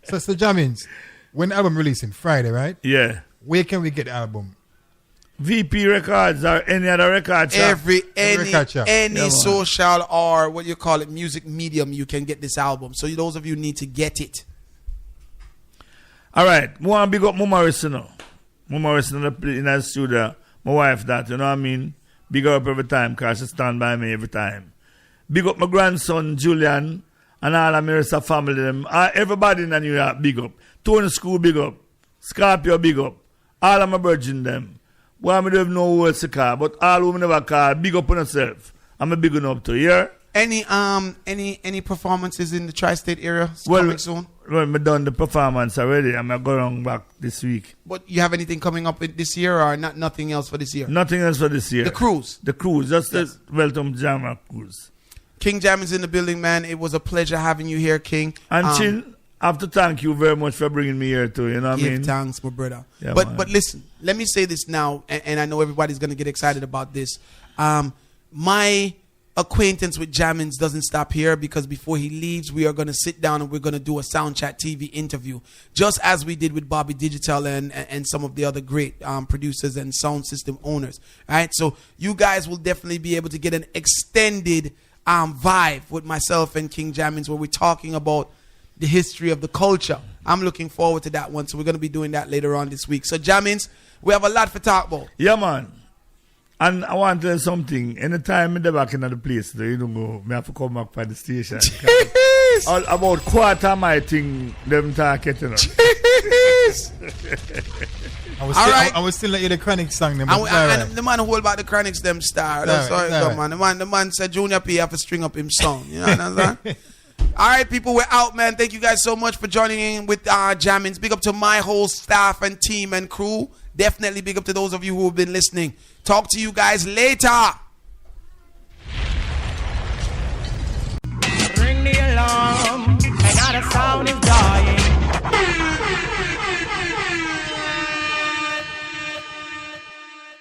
So Jammins, when the album releasing Friday, right? Yeah. Where can we get the album? VP Records or any other record shop. Any social or what you call it, music medium, you can get this album. So those of you need to get it. All right. I want to big up Mama Morrison now. Mama Morrison in the studio. My wife that, you know what I mean? Big her up every time because she stand by me every time. Big up my grandson Julian and all of Marissa family. Them. Everybody in New York, big up. Tony School, big up. Scorpio, big up. All of my virgin them. Well, I don't have no words to call, but all who never call, big up on yourself. I'm a big one up to you. Any performances in the tri-state area coming soon? Well, I done the performance already. I'm going back this week. But you have anything coming up this year or nothing else for this year? Nothing else for this year. The cruise. Just the Welcome Jammer cruise. King Jam is in the building, man. It was a pleasure having you here, King. And Chin, I have to thank you very much for bringing me here too. You know what I mean? Give thanks, my brother. Yeah, but listen, let me say this now, and I know everybody's going to get excited about this. My acquaintance with Jammins doesn't stop here because before he leaves, we are going to sit down and we're going to do a Soundchat TV interview, just as we did with Bobby Digital and some of the other great producers and sound system owners. All right, so you guys will definitely be able to get an extended vibe with myself and King Jammins where we're talking about the history of the culture. I'm looking forward to that one, so we're going to be doing that later on this week. So Jammins, we have a lot for talk about. Yeah, man. And I want to tell you something. Anytime I'm back in the place, you don't go, I have to come back by the station. All about quarter of my thing, them talking, you know. I was still let you the Chronic song. Them the man who hold back the Chronics, them star. That's how it go, man. The man said Junior P have to string up him song. You know what I'm saying? All right, people, we're out, man. Thank you guys so much for joining in with Jammins. Big up to my whole staff and team and crew. Definitely big up to those of you who have been listening. Talk to you guys later. Ring the alarm.